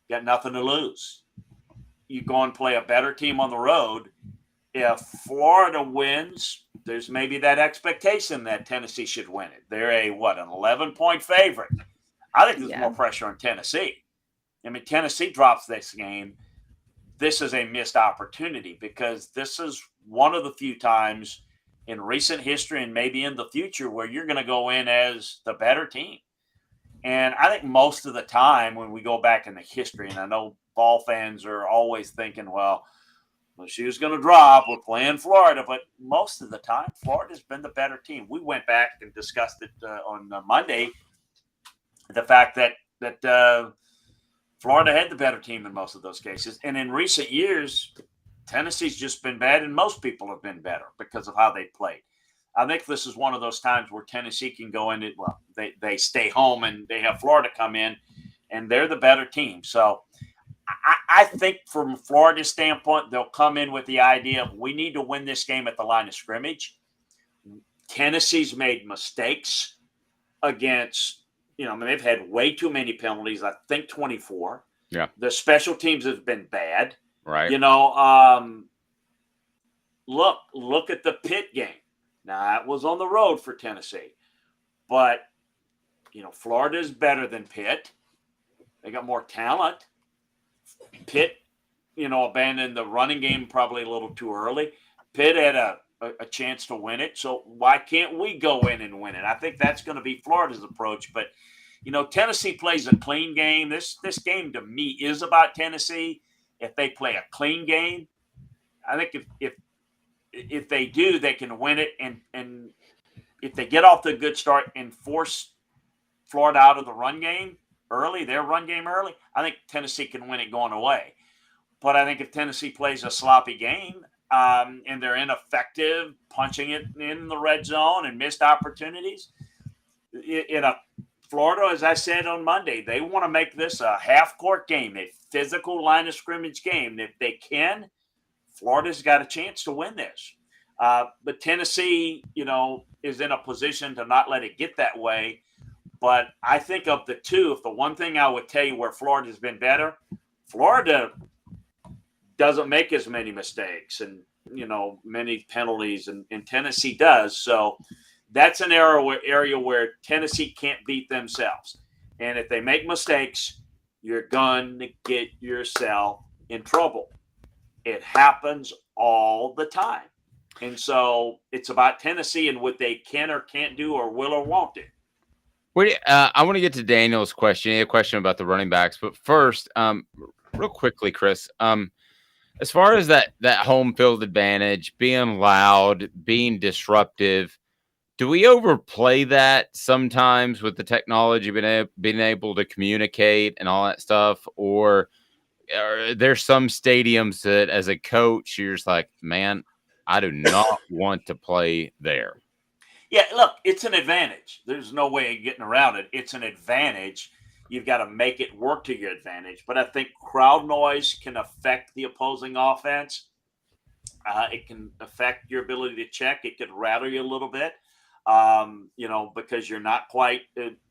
You got nothing to lose. You go and play a better team on the road. If Florida wins, there's maybe that expectation that Tennessee should win it. They're an 11-point favorite. I think there's more pressure on Tennessee. I mean, Tennessee drops this game. This is a missed opportunity because this is one of the few times in recent history and maybe in the future where you're going to go in as the better team. And I think most of the time when we go back in the history, and I know ball fans are always thinking, well, she was going to drop. We're playing Florida. But most of the time, Florida's been the better team. We went back and discussed it on Monday, the fact that Florida had the better team in most of those cases. And in recent years, Tennessee's just been bad, and most people have been better because of how they played. I think this is one of those times where Tennessee can go in. They stay home, and they have Florida come in, and they're the better team. So I think from Florida's standpoint, they'll come in with the idea of we need to win this game at the line of scrimmage. Tennessee's made mistakes against – they've had way too many penalties. I think 24. Yeah. The special teams have been bad. Right. Look at the Pitt game. Now, that was on the road for Tennessee. But, Florida is better than Pitt. They got more talent. Pitt, abandoned the running game probably a little too early. Pitt had a chance to win it. So why can't we go in and win it? I think that's going to be Florida's approach. But, Tennessee plays a clean game. This game to me is about Tennessee. If they play a clean game, I think if they do, they can win it. And if they get off to a good start and force Florida out of the run game early, their run game early, I think Tennessee can win it going away. But I think if Tennessee plays a sloppy game and they're ineffective, punching it in the red zone and missed opportunities, Florida, as I said on Monday, they want to make this a half-court game, a physical line of scrimmage game. And if they can, Florida's got a chance to win this. But Tennessee, is in a position to not let it get that way. But I think of the two, if the one thing I would tell you where Florida's been better, Florida doesn't make as many mistakes and, many penalties, and Tennessee does. So that's an area where Tennessee can't beat themselves. And if they make mistakes, you're going to get yourself in trouble. It happens all the time. And so it's about Tennessee and what they can or can't do or will or won't do. I want to get to Daniel's question. He had a question about the running backs. But first, real quickly, Chris, as far as that home field advantage, being loud, being disruptive, do we overplay that sometimes with the technology being able to communicate and all that stuff? Or are there some stadiums that as a coach, you're just like, man, I do not want to play there? Yeah, look, it's an advantage. There's no way of getting around it. It's an advantage. You've got to make it work to your advantage. But I think crowd noise can affect the opposing offense. It can affect your ability to check. It could rattle you a little bit, because you're not quite,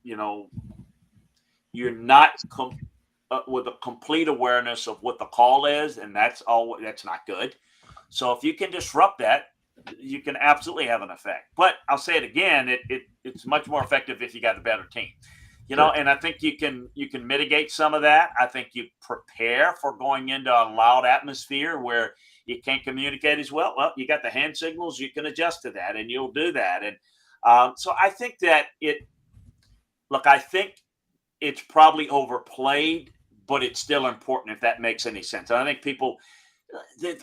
you're not with a complete awareness of what the call is, and that's not good. So if you can disrupt that, you can absolutely have an effect. But I'll say it again, it's much more effective if you got a better team. And I think you can mitigate some of that. I think you prepare for going into a loud atmosphere where you can't communicate as well. Well, you got the hand signals, you can adjust to that, and you'll do that. And so I think that I think it's probably overplayed, but it's still important if that makes any sense. And I think people,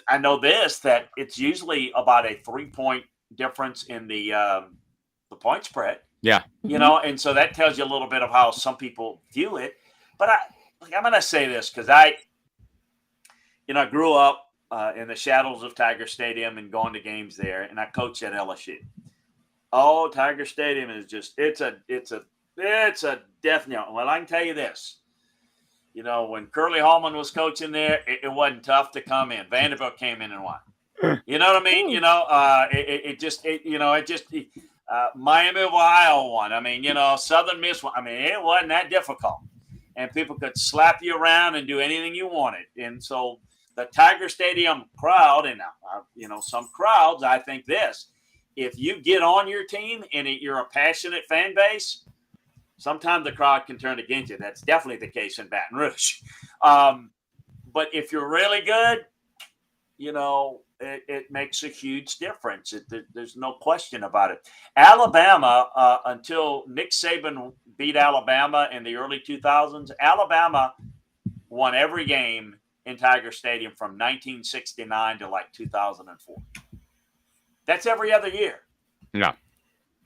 I know that it's usually about a 3-point difference in the point spread. Yeah. And so that tells you a little bit of how some people view it. But I'm going to say this because I grew up in the shadows of Tiger Stadium and going to games there, and I coached at LSU. Oh, Tiger Stadium is just it's a death knell. Well, I can tell you this. When Curly Hallman was coaching there, it wasn't tough to come in. Vanderbilt came in and won. You know what I mean? Miami of Ohio won. I mean, Southern Miss won. I mean, it wasn't that difficult. And people could slap you around and do anything you wanted. And so the Tiger Stadium crowd, and some crowds, I think this, if you get on your team and you're a passionate fan base, sometimes the crowd can turn against you. That's definitely the case in Baton Rouge. But if you're really good, it makes a huge difference. There's no question about it. Alabama, until Nick Saban beat Alabama in the early 2000s, Alabama won every game in Tiger Stadium from 1969 to 2004. That's every other year. Yeah.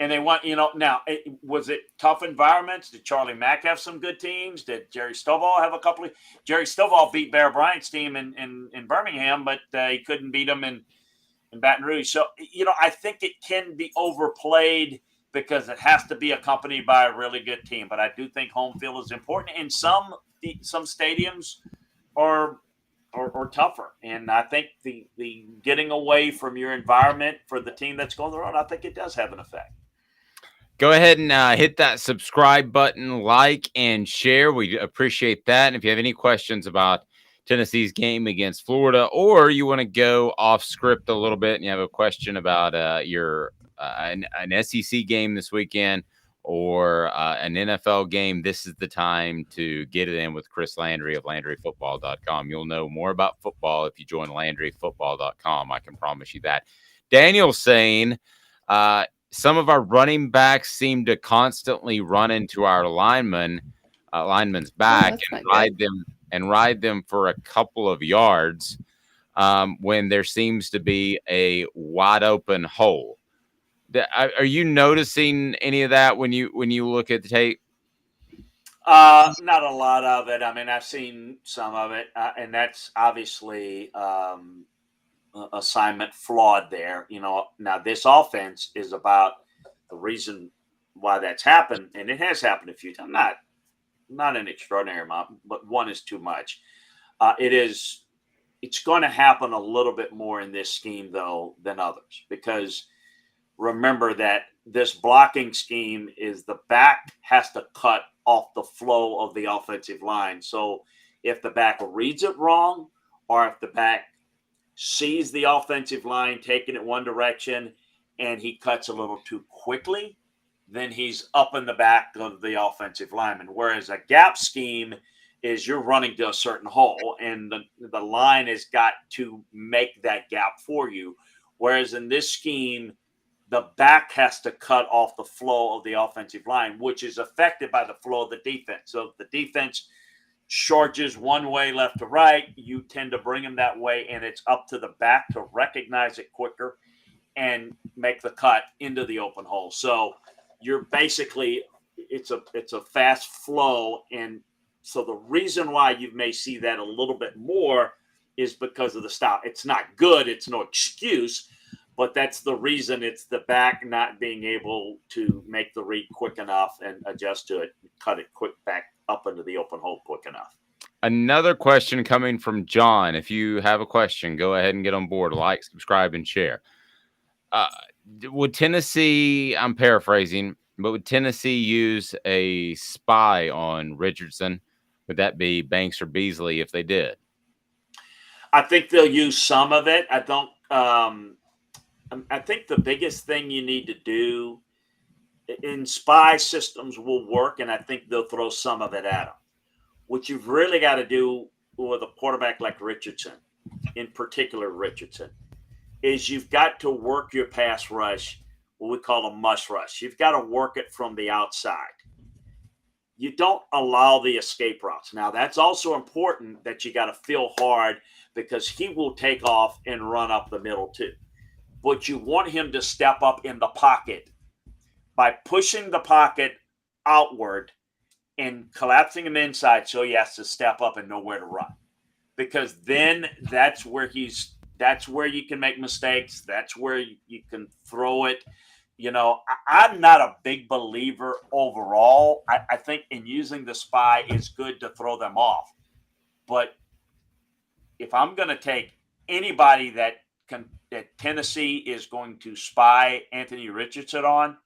And they want, now, was it tough environments? Did Charlie Mack have some good teams? Did Jerry Stovall have a couple Jerry Stovall beat Bear Bryant's team in Birmingham, but he couldn't beat them in Baton Rouge. So, I think it can be overplayed because it has to be accompanied by a really good team. But I do think home field is important. And some stadiums are tougher. And I think the getting away from your environment for the team that's going the road, I think it does have an effect. Go ahead and hit that subscribe button, like, and share. We appreciate that. And if you have any questions about Tennessee's game against Florida, or you want to go off script a little bit and you have a question about an SEC game this weekend, or an NFL game, this is the time to get it in with Chris Landry of LandryFootball.com. You'll know more about football if you join LandryFootball.com. I can promise you that. Daniel's saying some of our running backs seem to constantly run into our linemen's back and ride them for a couple of yards when there seems to be a wide open hole. Are you noticing any of that when you look at the tape? Not a lot of it. I mean, I've seen some of it, and that's obviously assignment flawed there. Now this offense is about the reason why that's happened, and it has happened a few times. Not an extraordinary amount, but one is too much. It's going to happen a little bit more in this scheme though than others, because remember that this blocking scheme is the back has to cut off the flow of the offensive line. So if the back reads it wrong, or if the back sees the offensive line taking it one direction and he cuts a little too quickly, then he's up in the back of the offensive lineman. Whereas a gap scheme is you're running to a certain hole and the line has got to make that gap for you. Whereas in this scheme, the back has to cut off the flow of the offensive line, which is affected by the flow of the defense. So if the defense charges one way left to right, you tend to bring them that way, and it's up to the back to recognize it quicker and make the cut into the open hole. So you're basically it's a fast flow, and so the reason why you may see that a little bit more is because of the style. It's not good, it's no excuse, but that's the reason. It's the back not being able to make the read quick enough and adjust to it, cut it quick back up into the open hole quick enough. Another question coming from John. If you have a question, go ahead and get on board. Like, subscribe, and share. Would Tennessee, I'm paraphrasing, but would Tennessee use a spy on Richardson? Would that be Banks or Beasley if they did? I think they'll use some of it. I think the biggest thing you need to do in spy systems will work, and I think they'll throw some of it at them. What you've really got to do with a quarterback like Richardson, in particular Richardson, is you've got to work your pass rush, what we call a mush rush. You've got to work it from the outside. You don't allow the escape routes. Now, that's also important that you got to feel hard, because he will take off and run up the middle too. But you want him to step up in the pocket by pushing the pocket outward and collapsing him inside, so he has to step up and know where to run. Because then that's where you can make mistakes. That's where you can throw it. I'm not a big believer overall. I think in using the spy, it's good to throw them off. But if I'm going to take anybody that Tennessee is going to spy Anthony Richardson on,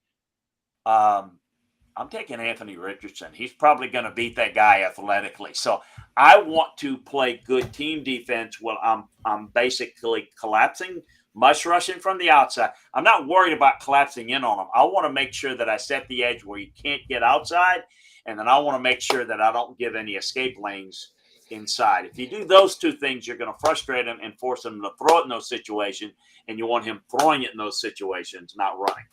I'm taking Anthony Richardson. He's probably going to beat that guy athletically. So I want to play good team defense while I'm basically collapsing, mush rushing from the outside. I'm not worried about collapsing in on him. I want to make sure that I set the edge where you can't get outside, and then I want to make sure that I don't give any escape lanes inside. If you do those two things, you're going to frustrate him and force him to throw it in those situations, and you want him throwing it in those situations, not running.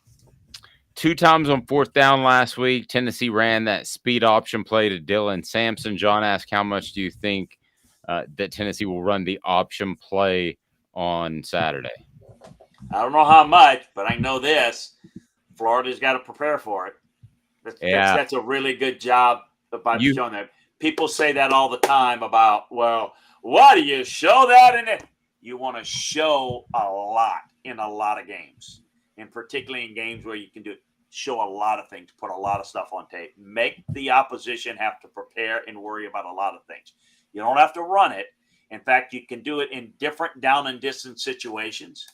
2 times on 4th down last week, Tennessee ran that speed option play to Dylan Sampson. John asked, how much do you think that Tennessee will run the option play on Saturday? I don't know how much, but I know this. Florida's got to prepare for it. That's a really good job about showing that. People say that all the time about, well, why do you show that in it? You want to show a lot in a lot of games, and particularly in games where you can show a lot of things, put a lot of stuff on tape, make the opposition have to prepare and worry about a lot of things. You don't have to run it. In fact, you can do it in different down and distance situations.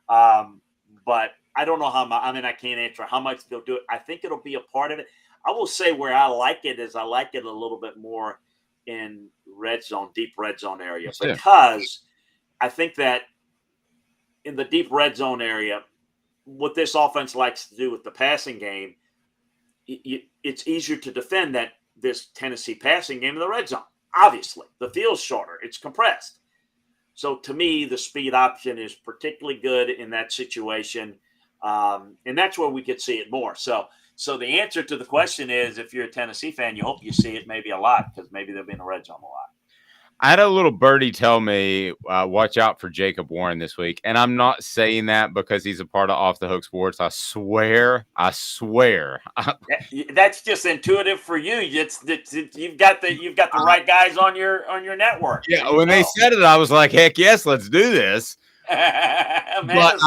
But I don't know how much. I mean, I can't answer how much they'll do it. I think it'll be a part of it. I will say where I like it is I like it a little bit more in red zone, deep red zone area, because I think that in the deep red zone area, what this offense likes to do with the passing game, it's easier to defend this Tennessee passing game in the red zone. Obviously, the field's shorter. It's compressed. So to me, the speed option is particularly good in that situation. And that's where we could see it more. So the answer to the question is, if you're a Tennessee fan, you hope you see it maybe a lot, because maybe they'll be in the red zone a lot. I had a little birdie tell me, watch out for Jacob Warren this week. And I'm not saying that because he's a part of Off the Hook Sports. I swear. That's just intuitive for you. You've got the right guys on your network. Yeah, when they said it, I was like, heck yes, let's do this. But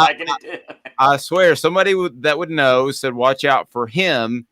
I swear, somebody that would know said, watch out for him,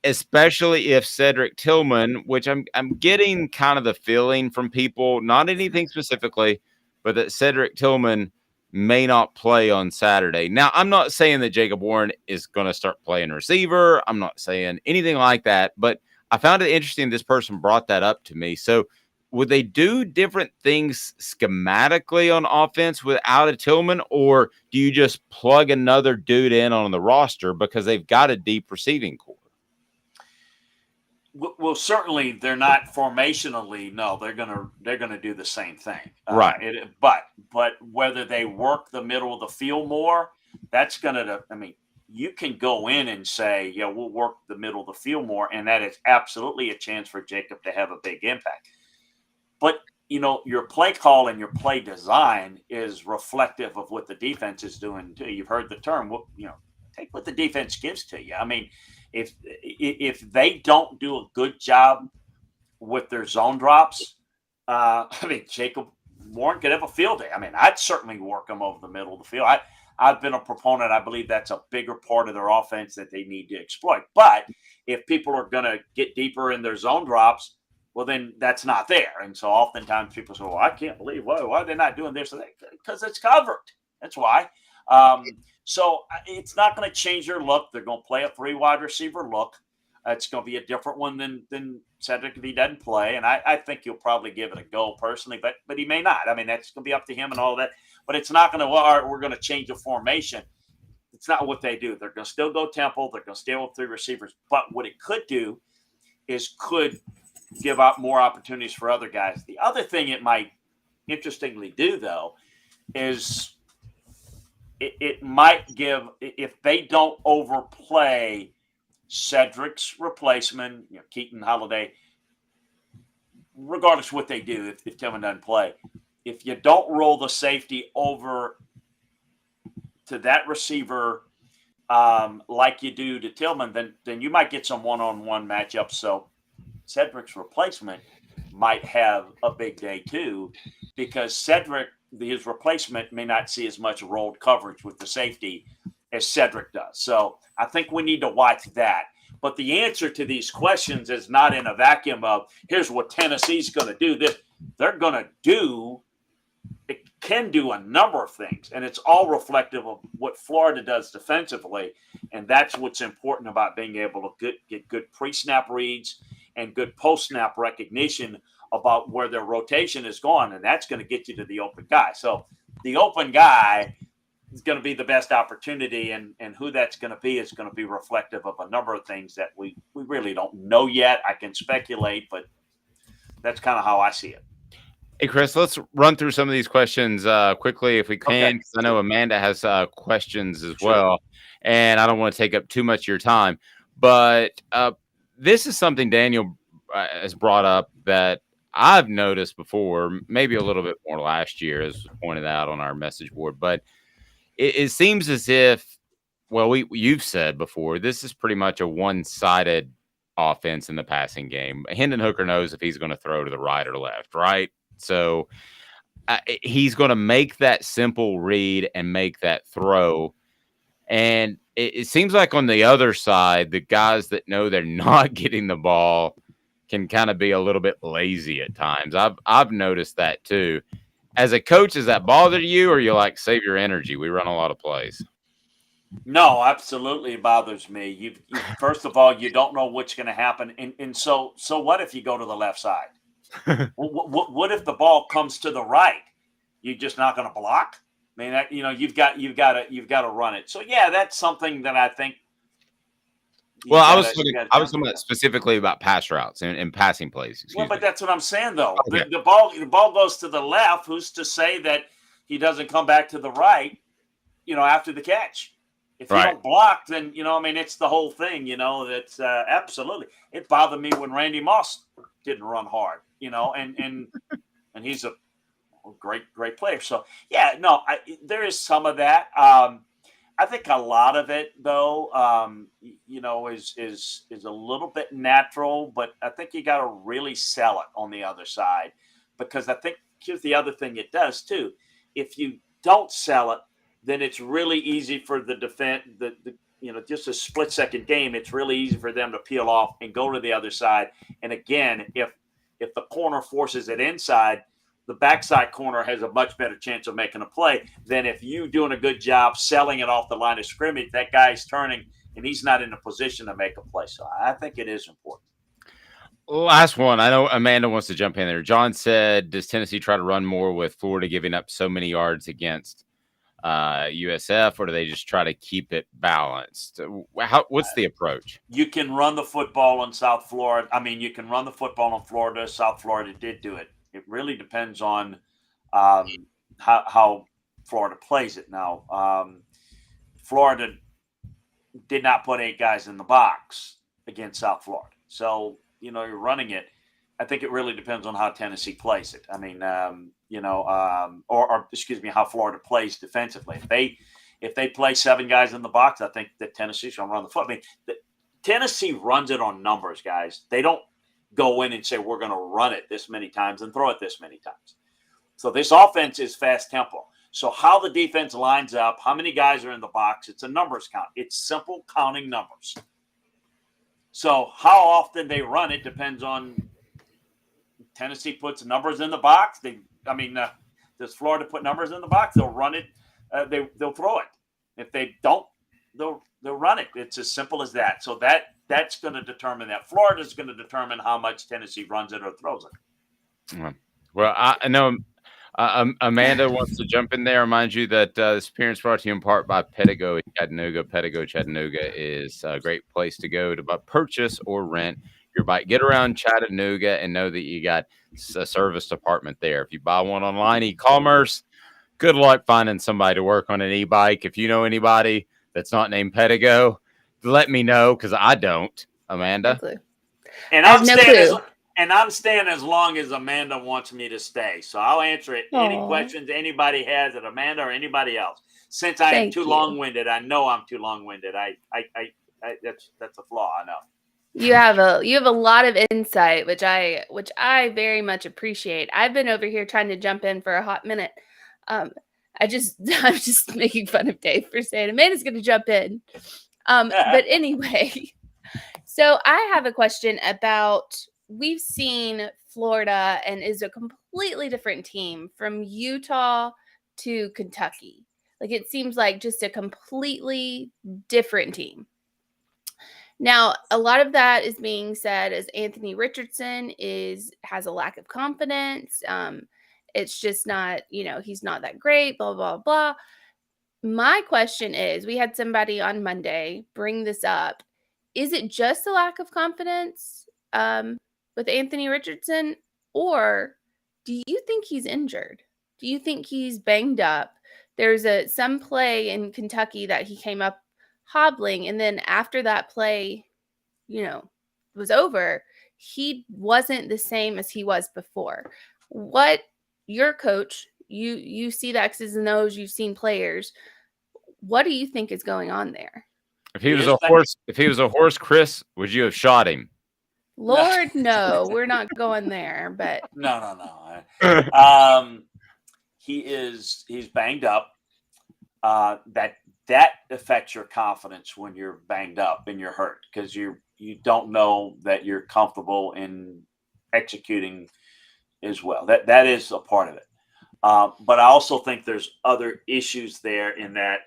especially if Cedric Tillman, which I'm getting kind of the feeling from people, not anything specifically, but that Cedric Tillman may not play on Saturday. Now, I'm not saying that Jacob Warren is going to start playing receiver. I'm not saying anything like that, but I found it interesting this person brought that up to me. So would they do different things schematically on offense without a Tillman, or do you just plug another dude in on the roster because they've got a deep receiving core? Well, certainly they're not formationally. No, they're gonna do the same thing, right? But whether they work the middle of the field more, that's gonna. I mean, you can go in and say, yeah, we'll work the middle of the field more, and that is absolutely a chance for Jacob to have a big impact. But your play call and your play design is reflective of what the defense is doing too. You've heard the term. Well, take what the defense gives to you. I mean, if they don't do a good job with their zone drops, Jacob Warren could have a field day. I mean, I'd certainly work them over the middle of the field. I've been a proponent. I believe that's a bigger part of their offense that they need to exploit. But if people are going to get deeper in their zone drops, well, then that's not there. And so oftentimes people say, well, I can't believe, why are they not doing this? Because it's covered. That's why. So it's not going to change their look. They're going to play a 3 wide receiver look. It's going to be a different one than Cedric if he doesn't play. And I think he'll probably give it a go personally, but he may not. I mean, that's going to be up to him and all that. But it's not going to, well, all right, we're going to change the formation. It's not what they do. They're going to still go temple. They're going to stay with 3 receivers. But what it could do is could give out more opportunities for other guys. The other thing it might interestingly do, though, is it might give, if they don't overplay Cedric's replacement, Keaton Holiday, regardless of what they do, if Tillman doesn't play, if you don't roll the safety over to that receiver like you do to Tillman, then you might get some one-on-one matchups. So Cedric's replacement might have a big day too, because Cedric, his replacement, may not see as much rolled coverage with the safety as Cedric does. So I think we need to watch that. But the answer to these questions is not in a vacuum of here's what Tennessee's going to do. They're going to do, it can do a number of things, and it's all reflective of what Florida does defensively. And that's what's important about being able to get good pre-snap reads and good post-snap recognition about where their rotation is going, and that's going to get you to the open guy. So the open guy is going to be the best opportunity, and who that's going to be is going to be reflective of a number of things that we really don't know yet. I can speculate, but that's kind of how I see it. Hey, Chris, let's run through some of these questions quickly if we can, because I know Amanda has questions as well, and I don't want to take up too much of your time. But this is something Daniel has brought up that I've noticed before, maybe a little bit more last year, as pointed out on our message board. But it seems as if, well, you've said before, this is pretty much a one-sided offense in the passing game. Hendon Hooker knows if he's going to throw to the right or left, right? So he's going to make that simple read and make that throw. And it seems like on the other side, the guys that know they're not getting the ball can kind of be a little bit lazy at times. I've noticed that too. As a coach, does that bother you, or you like, save your energy? We run a lot of plays. No, absolutely it bothers me. You first of all, you don't know what's going to happen, and so what if you go to the left side? What if the ball comes to the right? You're just not going to block. I mean, you've got to run it. So yeah, that's something that I think Well, I was talking about specifically about pass routes and passing plays. Well, but that's what I'm saying, though. Okay. The ball goes to the left. Who's to say that he doesn't come back to the right, after the catch? If you don't block, then, it's the whole thing, that's absolutely. It bothered me when Randy Moss didn't run hard, and he's a great player. So, yeah, no, there is some of that. I think a lot of it, though, is a little bit natural, but I think you got to really sell it on the other side, because I think here's the other thing it does too. If you don't sell it, then it's really easy for the defense. Just a split-second game, it's really easy for them to peel off and go to the other side. And again, if the corner forces it inside, the backside corner has a much better chance of making a play than if you doing a good job selling it off the line of scrimmage. That guy's turning and he's not in a position to make a play. So I think it is important. Last one. I know Amanda wants to jump in there. John said, does Tennessee try to run more with Florida giving up so many yards against USF, or do they just try to keep it balanced? What's the approach? You can run the football in South Florida. You can run the football in Florida. South Florida did do it. It really depends on how Florida plays it. Now, Florida did not put 8 guys in the box against South Florida. So, you're running it. I think it really depends on how Tennessee plays it. How Florida plays defensively. If they play 7 guys in the box, I think that Tennessee's going to run the foot. Tennessee runs it on numbers, guys. They don't go in and say, we're going to run it this many times and throw it this many times. So this offense is fast tempo. So how the defense lines up, how many guys are in the box, it's a numbers count. It's simple counting numbers. So how often they run it depends on Tennessee puts numbers in the box. Does Florida put numbers in the box? They'll run it. They'll throw it. If they don't, they'll run it. It's as simple as that. So that's going to determine that. Florida's going to determine how much Tennessee runs it or throws it. Well, I know Amanda wants to jump in there. Remind you that this appearance brought to you in part by Pedigo in Chattanooga. Pedigo Chattanooga is a great place to go to purchase or rent your bike. Get around Chattanooga and know that you got a service department there. If you buy one online, e-commerce, good luck finding somebody to work on an e-bike. If you know anybody that's not named Pedigo, let me know, because I don't, Amanda. And I'm staying as long as Amanda wants me to stay. So I'll answer any questions anybody has at Amanda or anybody else. Since I am too long-winded, I know I'm too long-winded. That's a flaw, I know. You have a lot of insight, which I very much appreciate. I've been over here trying to jump in for a hot minute. I'm just making fun of Dave for saying Amanda's going to jump in. But anyway, so I have a question about, we've seen Florida and is a completely different team from Utah to Kentucky. Like, it seems like just a completely different team. Now, a lot of that is being said as Anthony Richardson has a lack of confidence. It's just not, he's not that great, blah, blah, blah. My question is, we had somebody on Monday bring this up. Is it just a lack of confidence with Anthony Richardson, or do you think he's injured? Do you think he's banged up? There's some play in Kentucky that he came up hobbling, and then after that play, was over, he wasn't the same as he was before. What your coach, you see the X's and O's, you've seen players. What do you think is going on there? If he was a horse, Chris, would you have shot him? Lord, no, we're not going there. But no. He's banged up. That affects your confidence when you're banged up and you're hurt, because you don't know that you're comfortable in executing as well. That is a part of it. But I also think there's other issues there in that,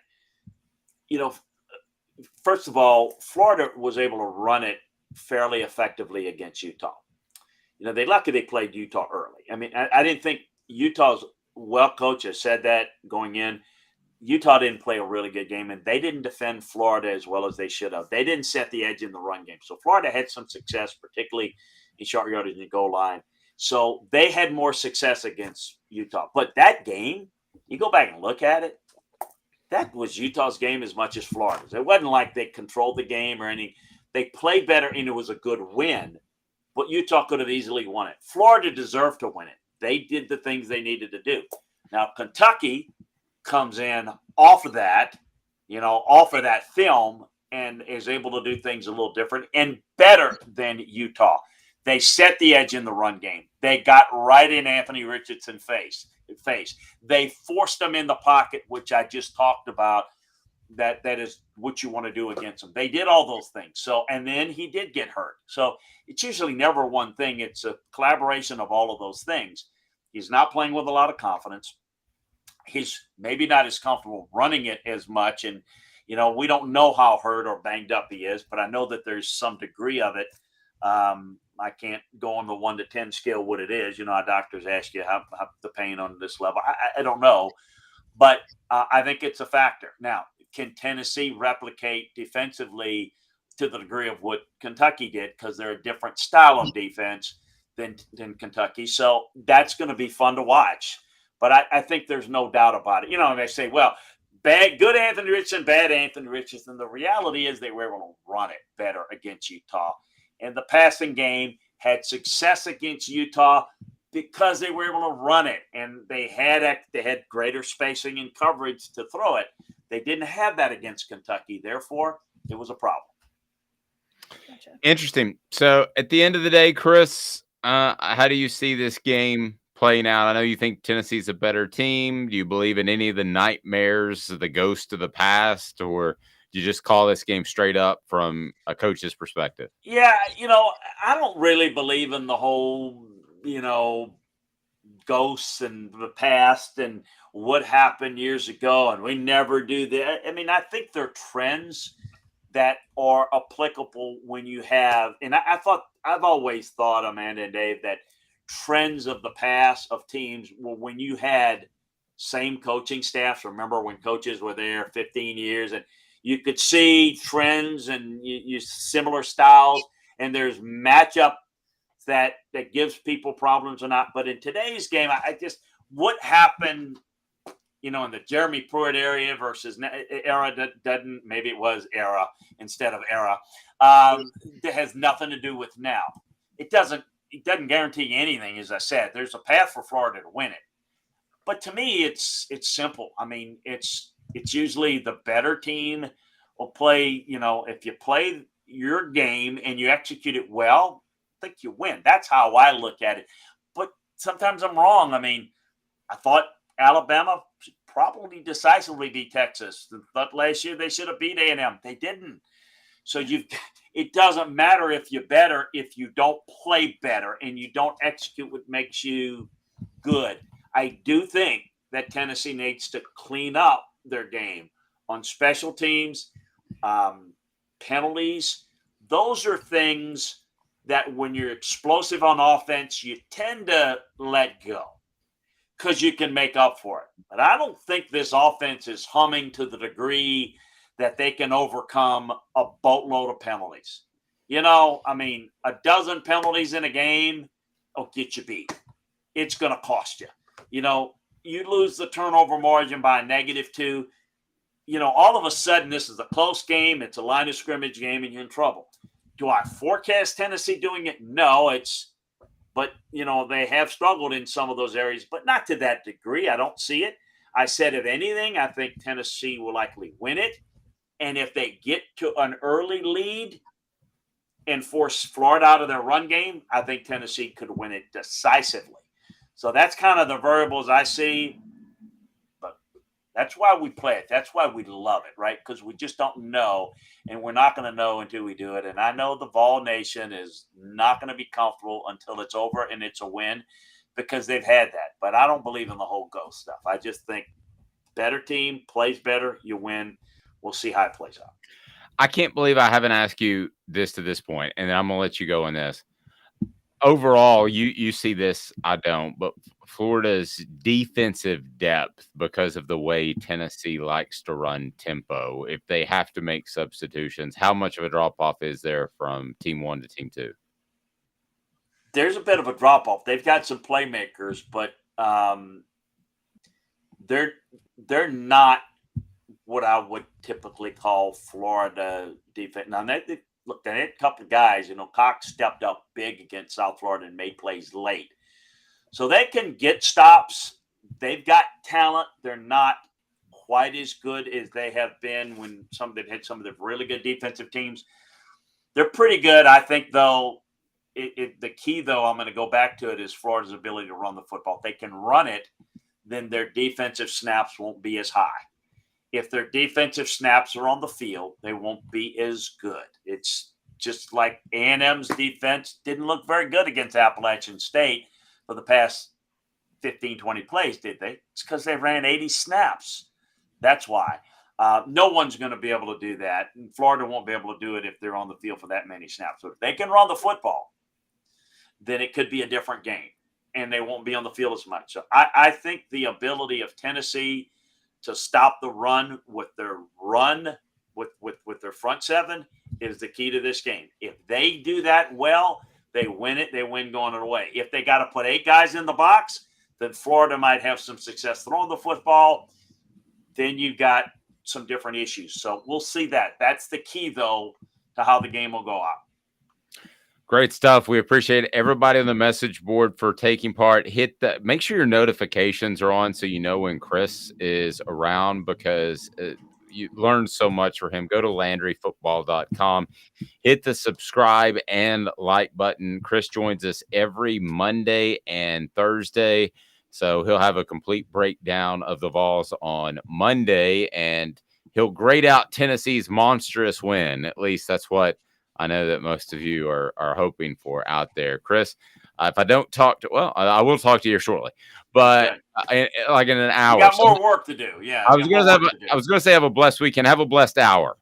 first of all, Florida was able to run it fairly effectively against Utah. They're lucky they played Utah early. I didn't think Utah's well coached has said that going in. Utah didn't play a really good game, and they didn't defend Florida as well as they should have. They didn't set the edge in the run game. So Florida had some success, particularly in short yardage and goal line. So they had more success against Utah. But that game, you go back and look at it, that was Utah's game as much as Florida's. It wasn't like they controlled the game or anything. They played better, and it was a good win. But Utah could have easily won it. Florida deserved to win it. They did the things they needed to do. Now, Kentucky comes in off of that, off of that film, and is able to do things a little different and better than Utah. They set the edge in the run game. They got right in Anthony Richardson's face. They forced him in the pocket, which I just talked about. That is what you want to do against him. They did all those things. So, and then he did get hurt. So it's usually never one thing. It's a collaboration of all of those things. He's not playing with a lot of confidence. He's maybe not as comfortable running it as much. And, we don't know how hurt or banged up he is, but I know that there's some degree of it. I can't go on the 1 to 10 scale what it is. Our doctors ask you how the pain on this level. I don't know, but I think it's a factor. Now, can Tennessee replicate defensively to the degree of what Kentucky did? Because they're a different style of defense than Kentucky. So that's going to be fun to watch. But I think there's no doubt about it. And they say, well, good Anthony Richardson, bad Anthony Richardson. The reality is they were able to run it better against Utah. And the passing game had success against Utah because they were able to run it. And they had greater spacing and coverage to throw it. They didn't have that against Kentucky. Therefore, it was a problem. Gotcha. Interesting. So at the end of the day, Chris, how do you see this game playing out? I know you think Tennessee's a better team. Do you believe in any of the nightmares, the ghost of the past, or do you just call this game straight up from a coach's perspective? Yeah, I don't really believe in the whole, ghosts and the past and what happened years ago, and we never do that. I mean, I think there are trends that are applicable when you have, and I've always thought, Amanda and Dave, that trends of the past of teams, well, when you had same coaching staffs, remember when coaches were there 15 years and you could see trends and you similar styles, and there's matchup that gives people problems or not. But in today's game, I just, what happened, in the Jeremy Pruitt area versus era doesn't, maybe it was era instead of era, that has nothing to do with now. It doesn't guarantee you anything. As I said, there's a path for Florida to win it. But to me, it's simple. I mean, it's usually the better team will play, if you play your game and you execute it well, I think you win. That's how I look at it. But sometimes I'm wrong. I mean, I thought Alabama should probably decisively beat Texas. I thought last year they should have beat A&M. They didn't. So it doesn't matter if you're better if you don't play better and you don't execute what makes you good. I do think that Tennessee needs to clean up their game on special teams, penalties. Those are things that when you're explosive on offense, you tend to let go because you can make up for it. But I don't think this offense is humming to the degree that they can overcome a boatload of penalties. I mean, a dozen penalties in a game will get you beat. It's going to cost you. You lose the turnover margin by a -2. All of a sudden, this is a close game. It's a line of scrimmage game, and you're in trouble. Do I forecast Tennessee doing it? No, but they have struggled in some of those areas, but not to that degree. I don't see it. I said, if anything, I think Tennessee will likely win it. And if they get to an early lead and force Florida out of their run game, I think Tennessee could win it decisively. So that's kind of the variables I see. But that's why we play it. That's why we love it, right? Because we just don't know, and we're not going to know until we do it. And I know the Vol Nation is not going to be comfortable until it's over and it's a win because they've had that. But I don't believe in the whole ghost stuff. I just think better team plays better, you win. We'll see how it plays out. I can't believe I haven't asked you this to this point, and I'm going to let you go on this. overall, you see this. I don't, but Florida's defensive depth, because of the way Tennessee likes to run tempo, if they have to make substitutions, how much of a drop off is there from team 1 to team 2? There's a bit of a drop off. They've got some playmakers, but they're not what I would typically call Florida defense. Now, they had a couple of guys. Cox stepped up big against South Florida and made plays late. So they can get stops. They've got talent. They're not quite as good as they have been when they've had some of the really good defensive teams. They're pretty good. I think, though, the key, though, I'm going to go back to it, is Florida's ability to run the football. If they can run it, then their defensive snaps won't be as high. If their defensive snaps are on the field, they won't be as good. It's just like A&M's defense didn't look very good against Appalachian State for the past 15, 20 plays, did they? It's because they ran 80 snaps. That's why. No one's going to be able to do that. And Florida won't be able to do it if they're on the field for that many snaps. So if they can run the football, then it could be a different game, and they won't be on the field as much. So I think the ability of Tennessee to stop the run with their front seven is the key to this game. If they do that well, they win it. They win going away. If they got to put 8 guys in the box, then Florida might have some success throwing the football. Then you've got some different issues. So we'll see that. That's the key, though, to how the game will go out. Great stuff. We appreciate everybody on the message board for taking part. Make sure your notifications are on so you know when Chris is around, because you learn so much from him. Go to LandryFootball.com. Hit the subscribe and like button. Chris joins us every Monday and Thursday, so he'll have a complete breakdown of the Vols on Monday, and he'll grade out Tennessee's monstrous win. At least that's what I know that most of you are hoping for out there. Chris, if I don't talk to, I will talk to you shortly, but like in an hour. You got more work to do. Yeah. I was going to say have a blessed weekend. Have a blessed hour.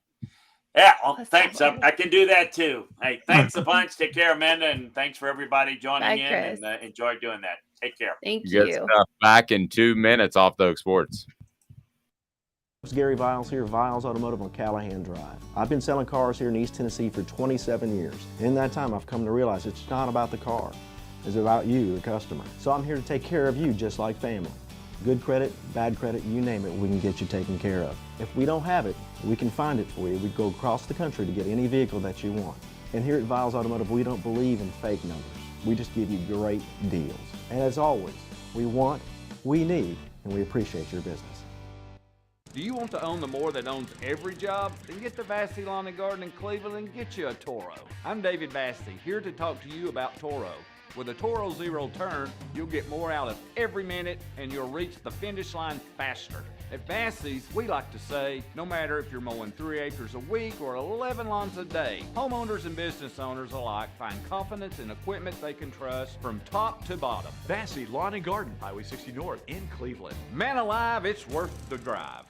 Yeah. Well, thanks. I can do that too. Hey, thanks a bunch. Take care, Amanda. And thanks for everybody joining in. Chris. And enjoy doing that. Take care. Thank Good you. stuff. Back in 2 minutes off the Oak Sports. It's Gary Viles here, Viles Automotive on Callahan Drive. I've been selling cars here in East Tennessee for 27 years. In that time, I've come to realize it's not about the car. It's about you, the customer. So I'm here to take care of you just like family. Good credit, bad credit, you name it, we can get you taken care of. If we don't have it, we can find it for you. We go across the country to get any vehicle that you want. And here at Viles Automotive, we don't believe in fake numbers. We just give you great deals. And as always, we want, we need, and we appreciate your business. Do you want to own the more that owns every job? Then get to Vassy Lawn and Garden in Cleveland and get you a Toro. I'm David Vassy, here to talk to you about Toro. With a Toro Zero Turn, you'll get more out of every minute and you'll reach the finish line faster. At Vassy's, we like to say, no matter if you're mowing 3 acres a week or 11 lawns a day, homeowners and business owners alike find confidence in equipment they can trust from top to bottom. Vassy Lawn and Garden, Highway 60 North in Cleveland. Man alive, it's worth the drive.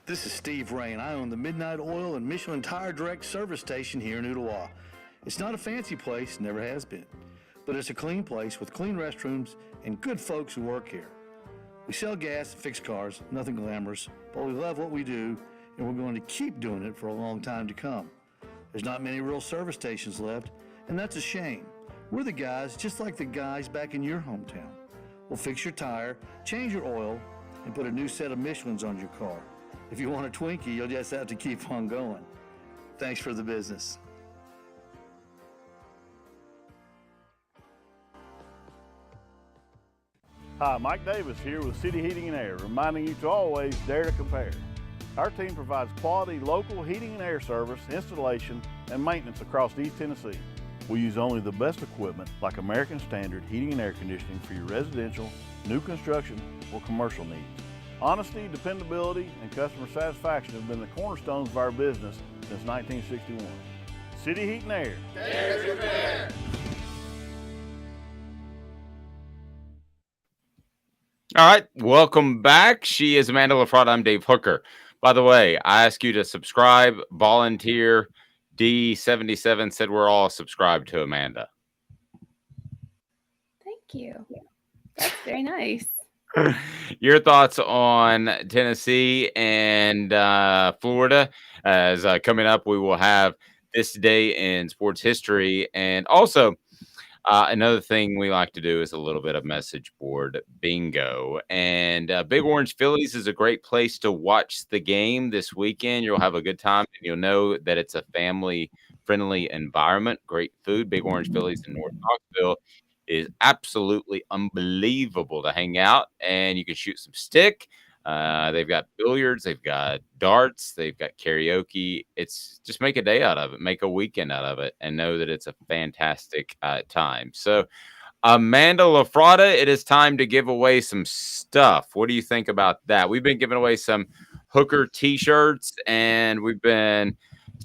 This is Steve Rain. I own the Midnight Oil and Michelin Tire Direct service station here in Ooltewah. It's not a fancy place, never has been, but it's a clean place with clean restrooms and good folks who work here. We sell gas and fix cars, nothing glamorous, but we love what we do, and we're going to keep doing it for a long time to come. There's not many real service stations left, and that's a shame. We're the guys just like the guys back in your hometown. We'll fix your tire, change your oil, and put a new set of Michelins on your car. If you want a Twinkie, you'll just have to keep on going. Thanks for the business. Hi, Mike Davis here with City Heating and Air, reminding you to always dare to compare. Our team provides quality local heating and air service, installation, and maintenance across East Tennessee. We use only the best equipment like American Standard heating and air conditioning for your residential, new construction, or commercial needs. Honesty, dependability, and customer satisfaction have been the cornerstones of our business since 1961. City Heat and Air. Dare to compare. All right, welcome back. She is Amanda LaFratta. I'm Dave Hooker. By the way, I ask you to subscribe, volunteer. D77 said we're all subscribed to Amanda. you. That's very nice. Your thoughts on Tennessee and Florida? As coming up, we will have this day in sports history, and also another thing we like to do is a little bit of message board bingo. And Big Orange Phillies is a great place to watch the game this weekend. You'll have a good time, and you'll know that it's a family-friendly environment. Great food. Big Orange Phillies in North Knoxville is absolutely unbelievable to hang out, and you can shoot some stick. They've got billiards, they've got darts, they've got karaoke. It's just make a day out of it, make a weekend out of it, and know that it's a fantastic time. So, Amanda LaFratta, it is time to give away some stuff. What do you think about that? We've been giving away some Hooker t-shirts, and we've been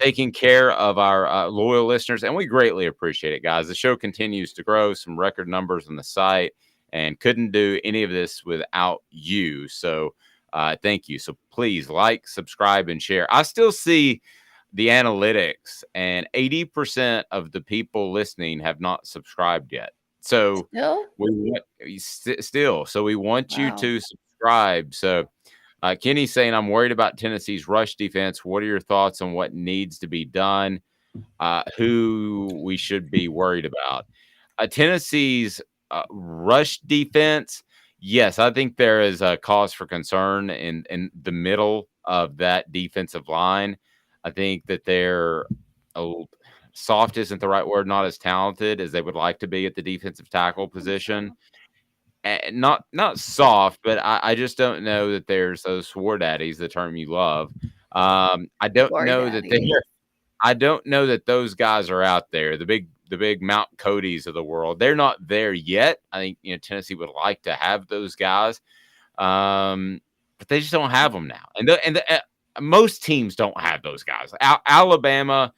taking care of our loyal listeners, and we greatly appreciate it, guys. The show continues to grow, some record numbers on the site, and couldn't do any of this without you. So thank you. So please like, subscribe, and share. I still see the analytics, and 80% of the people listening have not subscribed yet. So we want you to subscribe. So Kenny's saying, I'm worried about Tennessee's rush defense. What are your thoughts on what needs to be done? Who we should be worried about? Tennessee's rush defense. Yes, I think there is a cause for concern in the middle of that defensive line. I think that they're soft isn't the right word, not as talented as they would like to be at the defensive tackle position. Not soft, but I just don't know that there's those swore daddies, the term you love. I don't know that those guys are out there. The big Mount Codys of the world. They're not there yet. I think Tennessee would like to have those guys, but they just don't have them now. And most teams don't have those guys. Alabama,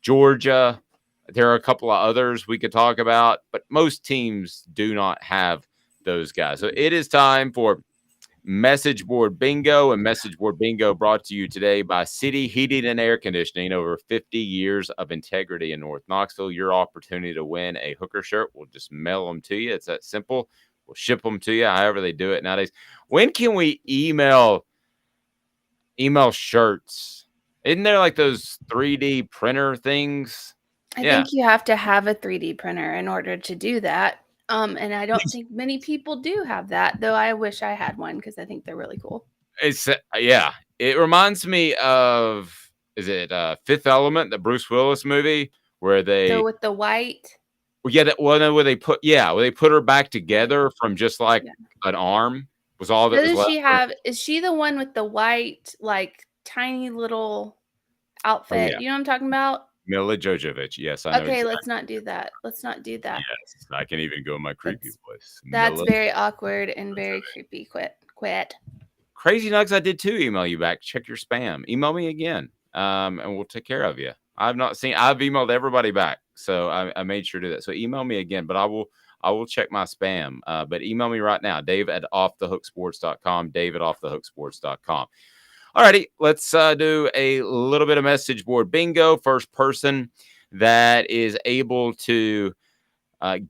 Georgia, there are a couple of others we could talk about, but most teams do not have those guys. So it is time for Message Board Bingo, and Message Board Bingo brought to you today by City Heating and Air Conditioning. Over 50 years of integrity in North Knoxville. Your opportunity to win a Hooker shirt. We'll just mail them to you. It's that simple. We'll ship them to you, however they do it nowadays. When can we email shirts? Isn't there like those 3D printer things? I think you have to have a 3D printer in order to do that. And I don't think many people do have that, though I wish I had one because I think they're really cool. It reminds me of, is it Fifth Element, the Bruce Willis movie, where they go with the white? Where they put her back together from just like an arm was all that was left. Is she the one with the white, like tiny little outfit? You know what I'm talking about? Mila Jovovich. Yes, I know. Okay, let's not do that. Yes, I can even go in my creepy voice. That's very awkward and very creepy. Quit. Crazy Nugs, I did too email you back. Check your spam. Email me again, and we'll take care of you. I've emailed everybody back, so I made sure to do that. So email me again, but I will check my spam. But email me right now, Dave@offthehooksports.com, Dave@offthehooksports.com. All righty, let's do a little bit of message board bingo. First person that is able to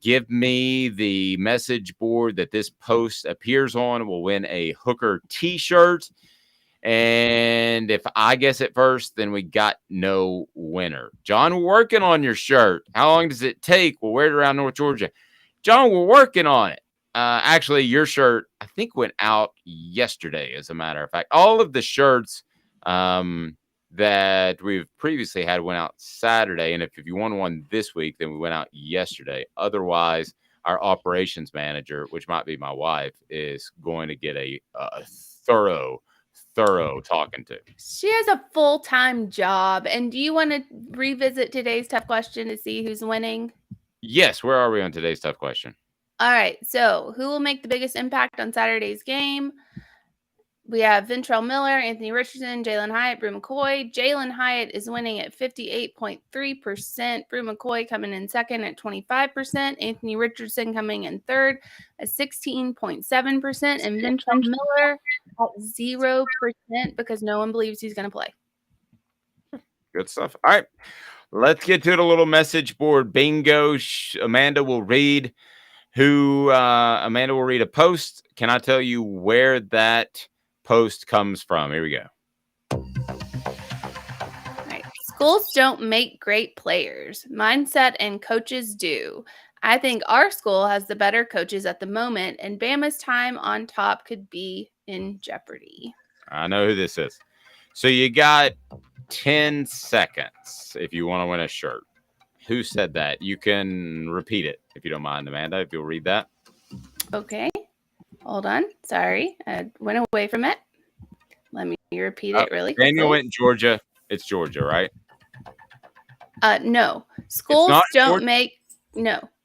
give me the message board that this post appears on will win a Hooker t-shirt. And if I guess it first, then we got no winner. John, we're working on your shirt. How long does it take? We'll wear it around North Georgia. John, we're working on it. Actually, your shirt, I think, went out yesterday, as a matter of fact. All of the shirts that we've previously had went out Saturday. And if you won one this week, then we went out yesterday. Otherwise, our operations manager, which might be my wife, is going to get a thorough talking to. She has a full-time job. And do you want to revisit today's tough question to see who's winning? Yes. Where are we on today's tough question? All right. So who will make the biggest impact on Saturday's game? We have Ventrell Miller, Anthony Richardson, Jalen Hyatt, Brew McCoy. Jalen Hyatt is winning at 58.3%. Brew McCoy coming in second at 25%. Anthony Richardson coming in third at 16.7%. And Ventrell Miller at 0% because no one believes he's going to play. Good stuff. All right. Let's get to it. A little message board bingo. Amanda will read Amanda will read a post. Can I tell you where that post comes from? Here we go. All right. Schools don't make great players. Mindset and coaches do. I think our school has the better coaches at the moment, and Bama's time on top could be in jeopardy. I know who this is. So you got 10 seconds if you want to win a shirt. Who said that? You can repeat it if you don't mind, Amanda, if you'll read that. Okay. Hold on. Sorry. I went away from it. Let me repeat it really quickly. Daniel went Georgia. It's Georgia, right? No. Schools Georgia?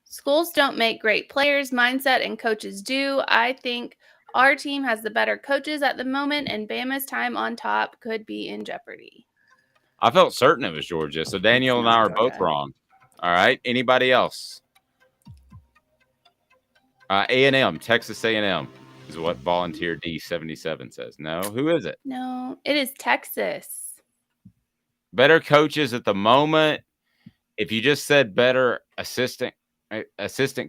Schools don't make great players. Mindset and coaches do. I think our team has the better coaches at the moment, and Bama's time on top could be in jeopardy. I felt certain it was Georgia. So Daniel and I are both wrong. All right. Anybody else? A&M, Texas A&M is what Volunteer D77 says. No, who is it? No, it is Texas. Better coaches at the moment. If you just said better assistant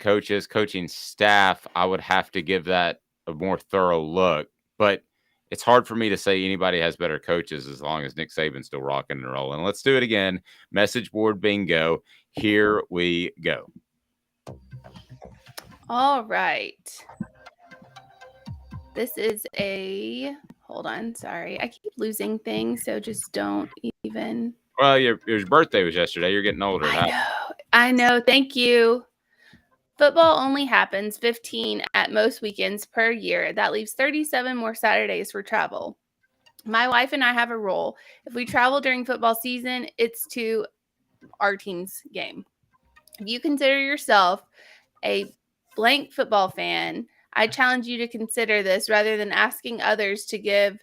coaches, coaching staff, I would have to give that a more thorough look. But it's hard for me to say anybody has better coaches as long as Nick Saban's still rocking and rolling. Let's do it again. Message board bingo. Here we go. All right. This is hold on. Sorry. I keep losing things, so just don't even. Well, your birthday was yesterday. You're getting older. I know. Thank you. Football only happens 15 at most weekends per year. That leaves 37 more Saturdays for travel. My wife and I have a rule. If we travel during football season, it's to our team's game. If you consider yourself a blank football fan, I challenge you to consider this rather than asking others to give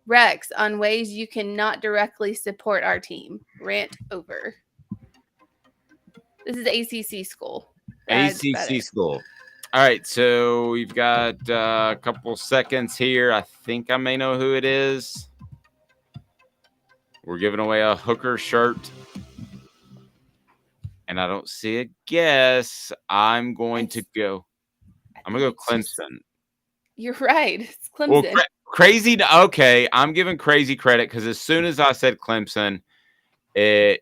recs on ways you cannot directly support our team. Rant over. This is ACC school. ACC school. All right, so we've got a couple seconds here. I think I may know who it is. We're giving away a Hooker shirt. And I don't see a guess. I'm going to go Clemson. You're right. It's Clemson. Well, crazy. Okay, I'm giving crazy credit because as soon as I said Clemson, it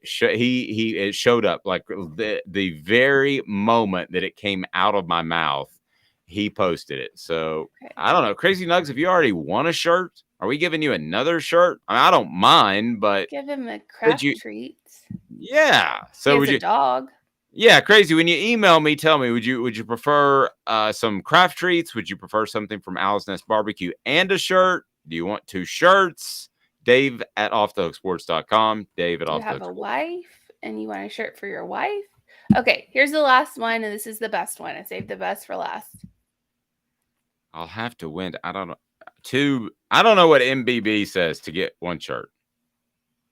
showed up like the very moment that it came out of my mouth. He posted it. So I don't know. Crazy Nugs, if you already won a shirt, are we giving you another shirt? I don't mind, but give him a craft treat. Yeah. So would you a dog? Yeah, Crazy. When you email me, tell me, would you prefer some craft treats? Would you prefer something from Owl's Nest Barbecue and a shirt? Do you want 2 shirts? Dave at offthehooksports.com. Dave at offthehooksports. You have a wife and you want a shirt for your wife? Okay, here's the last one, and this is the best one. I saved the best for last. I'll have to win. I don't know. I don't know what MBB says to get 1 shirt.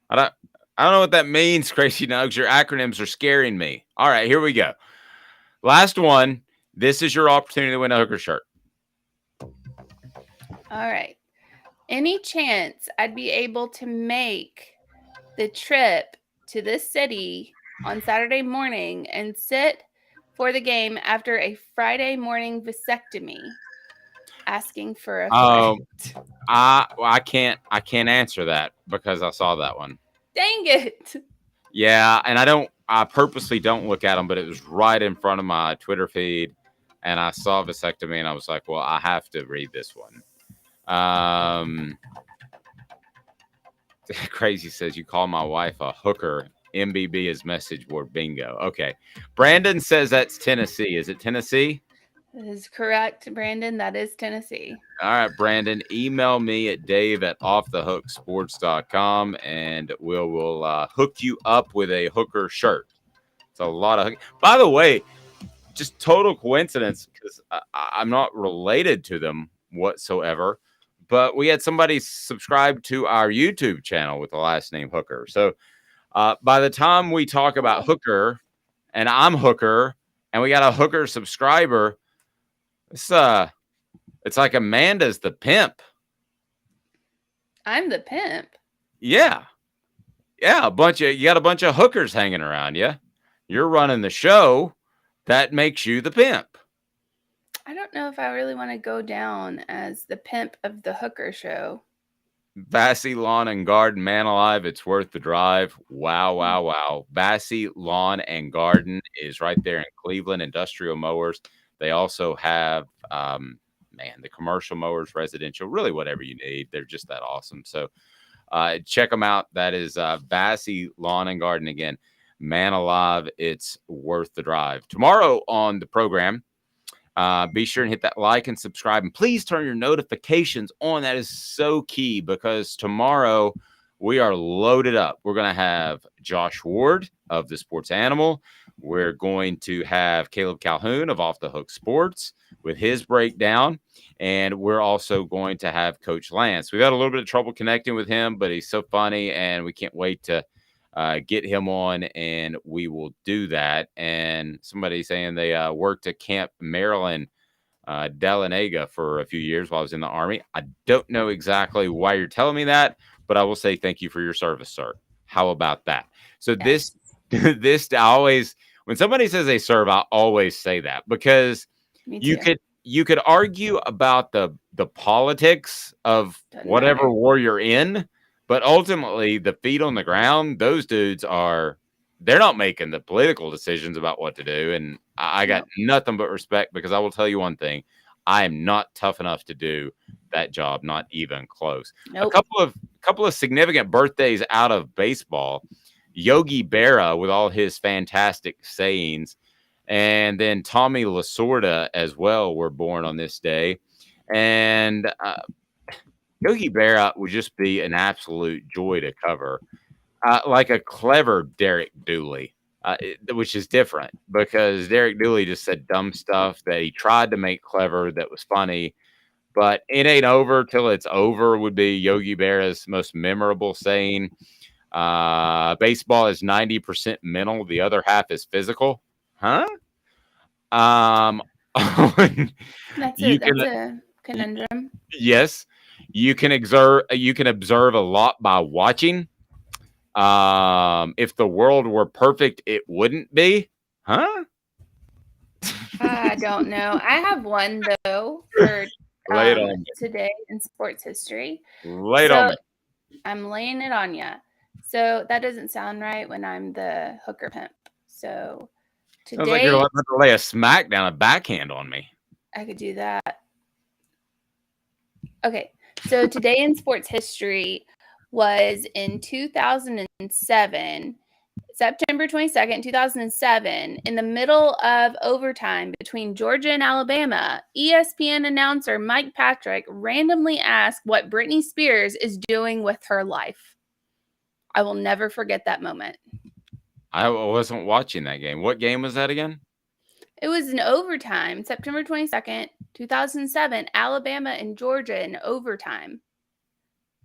I don't know what that means, Crazy Nugs. Your acronyms are scaring me. All right, here we go. Last one. This is your opportunity to win a Hooker shirt. All right. Any chance I'd be able to make the trip to this city on Saturday morning and sit for the game after a Friday morning vasectomy? Asking for a friend. I can't answer that because I saw that one. Dang it. Yeah, and I purposely don't look at them, but it was right in front of my Twitter feed, and I saw vasectomy, and I was like, well, I have to read this one. Crazy says, you call my wife a hooker. MBB is message board bingo. Okay. Brandon says that's Tennessee. Is it Tennessee? That is correct, Brandon. That is Tennessee. All right, Brandon, email me at dave@offthehooksports.com, and we'll hook you up with a Hooker shirt. It's a lot of By the way, just total coincidence because I'm not related to them whatsoever, but we had somebody subscribe to our YouTube channel with the last name Hooker. So by the time we talk about Hooker, and I'm Hooker, and we got a Hooker subscriber, it's like Amanda's the pimp. I'm the pimp. Yeah. Yeah, you got a bunch of hookers hanging around you. You're running the show. That makes you the pimp. I don't know if I really want to go down as the pimp of the Hooker show. Bassey Lawn and Garden, man alive, it's worth the drive. Wow, wow, wow. Bassey Lawn and Garden is right there in Cleveland, industrial mowers. They also have, the commercial mowers, residential, really whatever you need. They're just that awesome. So check them out. That is Bassey Lawn and Garden. Again, man alive, it's worth the drive. Tomorrow on the program, be sure and hit that like and subscribe, and please turn your notifications on. That is so key, because tomorrow we are loaded up. We're going to have Josh Ward of the Sports Animal. We're going to have Caleb Calhoun of Off the Hook Sports with his breakdown. And we're also going to have Coach Lance. We've had a little bit of trouble connecting with him, but he's so funny, and we can't wait to get him on, and we will do that. And somebody saying they worked at Camp Maryland, Dahlonega for a few years while I was in the Army. I don't know exactly why you're telling me that, but I will say thank you for your service, sir. How about that? So this I always, when somebody says they serve, I always say that, because you could argue about the politics of whatever war you're in. But ultimately, the feet on the ground, those dudes they're not making the political decisions about what to do. And I got nothing but respect, because I will tell you one thing. I am not tough enough to do that job, not even close. Nope. A couple of significant birthdays out of baseball. Yogi Berra with all his fantastic sayings, and then Tommy Lasorda as well were born on this day. And Yogi Berra would just be an absolute joy to cover, like a clever Derek Dooley, which is different, because Derek Dooley just said dumb stuff that he tried to make clever that was funny. But it ain't over till it's over would be Yogi Berra's most memorable saying. Baseball is 90% mental, the other half is physical. Huh? That's a conundrum. Yes. You can observe a lot by watching. If the world were perfect, it wouldn't be. Huh? I don't know. I have one though for Lay it on me. today in sports history. Lay it on me. I'm laying it on you. So that doesn't sound right when I'm the hooker pimp. So today, sounds like you're about to lay a smack down, a backhand on me. I could do that. Okay. So today in sports history was in 2007, September 22nd, 2007, in the middle of overtime between Georgia and Alabama, ESPN announcer Mike Patrick randomly asked what Britney Spears is doing with her life. I will never forget that moment. I wasn't watching that game. What game was that again? It was in overtime, September 22nd, 2007, Alabama and Georgia in overtime.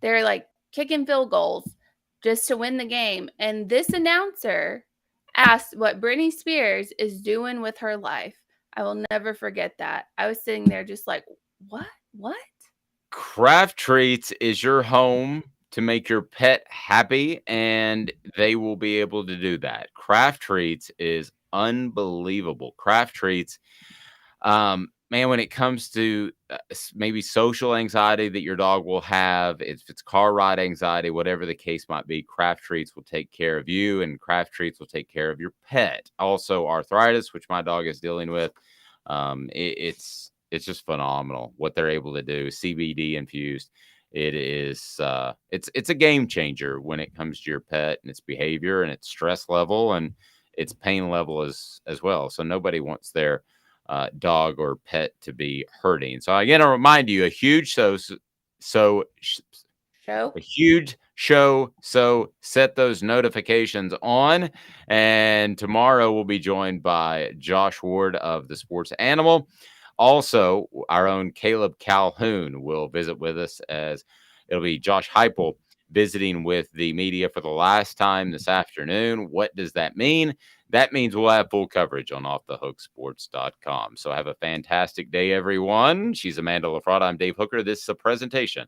They're like kicking field goals just to win the game. And this announcer asked what Britney Spears is doing with her life. I will never forget that. I was sitting there just like, what? Craft Treats is your home to make your pet happy, and they will be able to do that. Craft Treats is unbelievable. Craft Treats, man, when it comes to maybe social anxiety that your dog will have, if it's car ride anxiety, whatever the case might be, Craft Treats will take care of you, and Craft Treats will take care of your pet. Also, arthritis, which my dog is dealing with, it's just phenomenal what they're able to do. CBD infused. It is it's a game changer when it comes to your pet and its behavior and its stress level and its pain level as well. So nobody wants their dog or pet to be hurting. So again, I'll remind you, a huge show. So set those notifications on. And tomorrow we'll be joined by Josh Ward of the Sports Animal. Also, our own Caleb Calhoun will visit with us, as it'll be Josh Heupel visiting with the media for the last time this afternoon. What does that mean? That means we'll have full coverage on offthehooksports.com. So have a fantastic day, everyone. She's Amanda LaFratta. I'm Dave Hooker. This is a presentation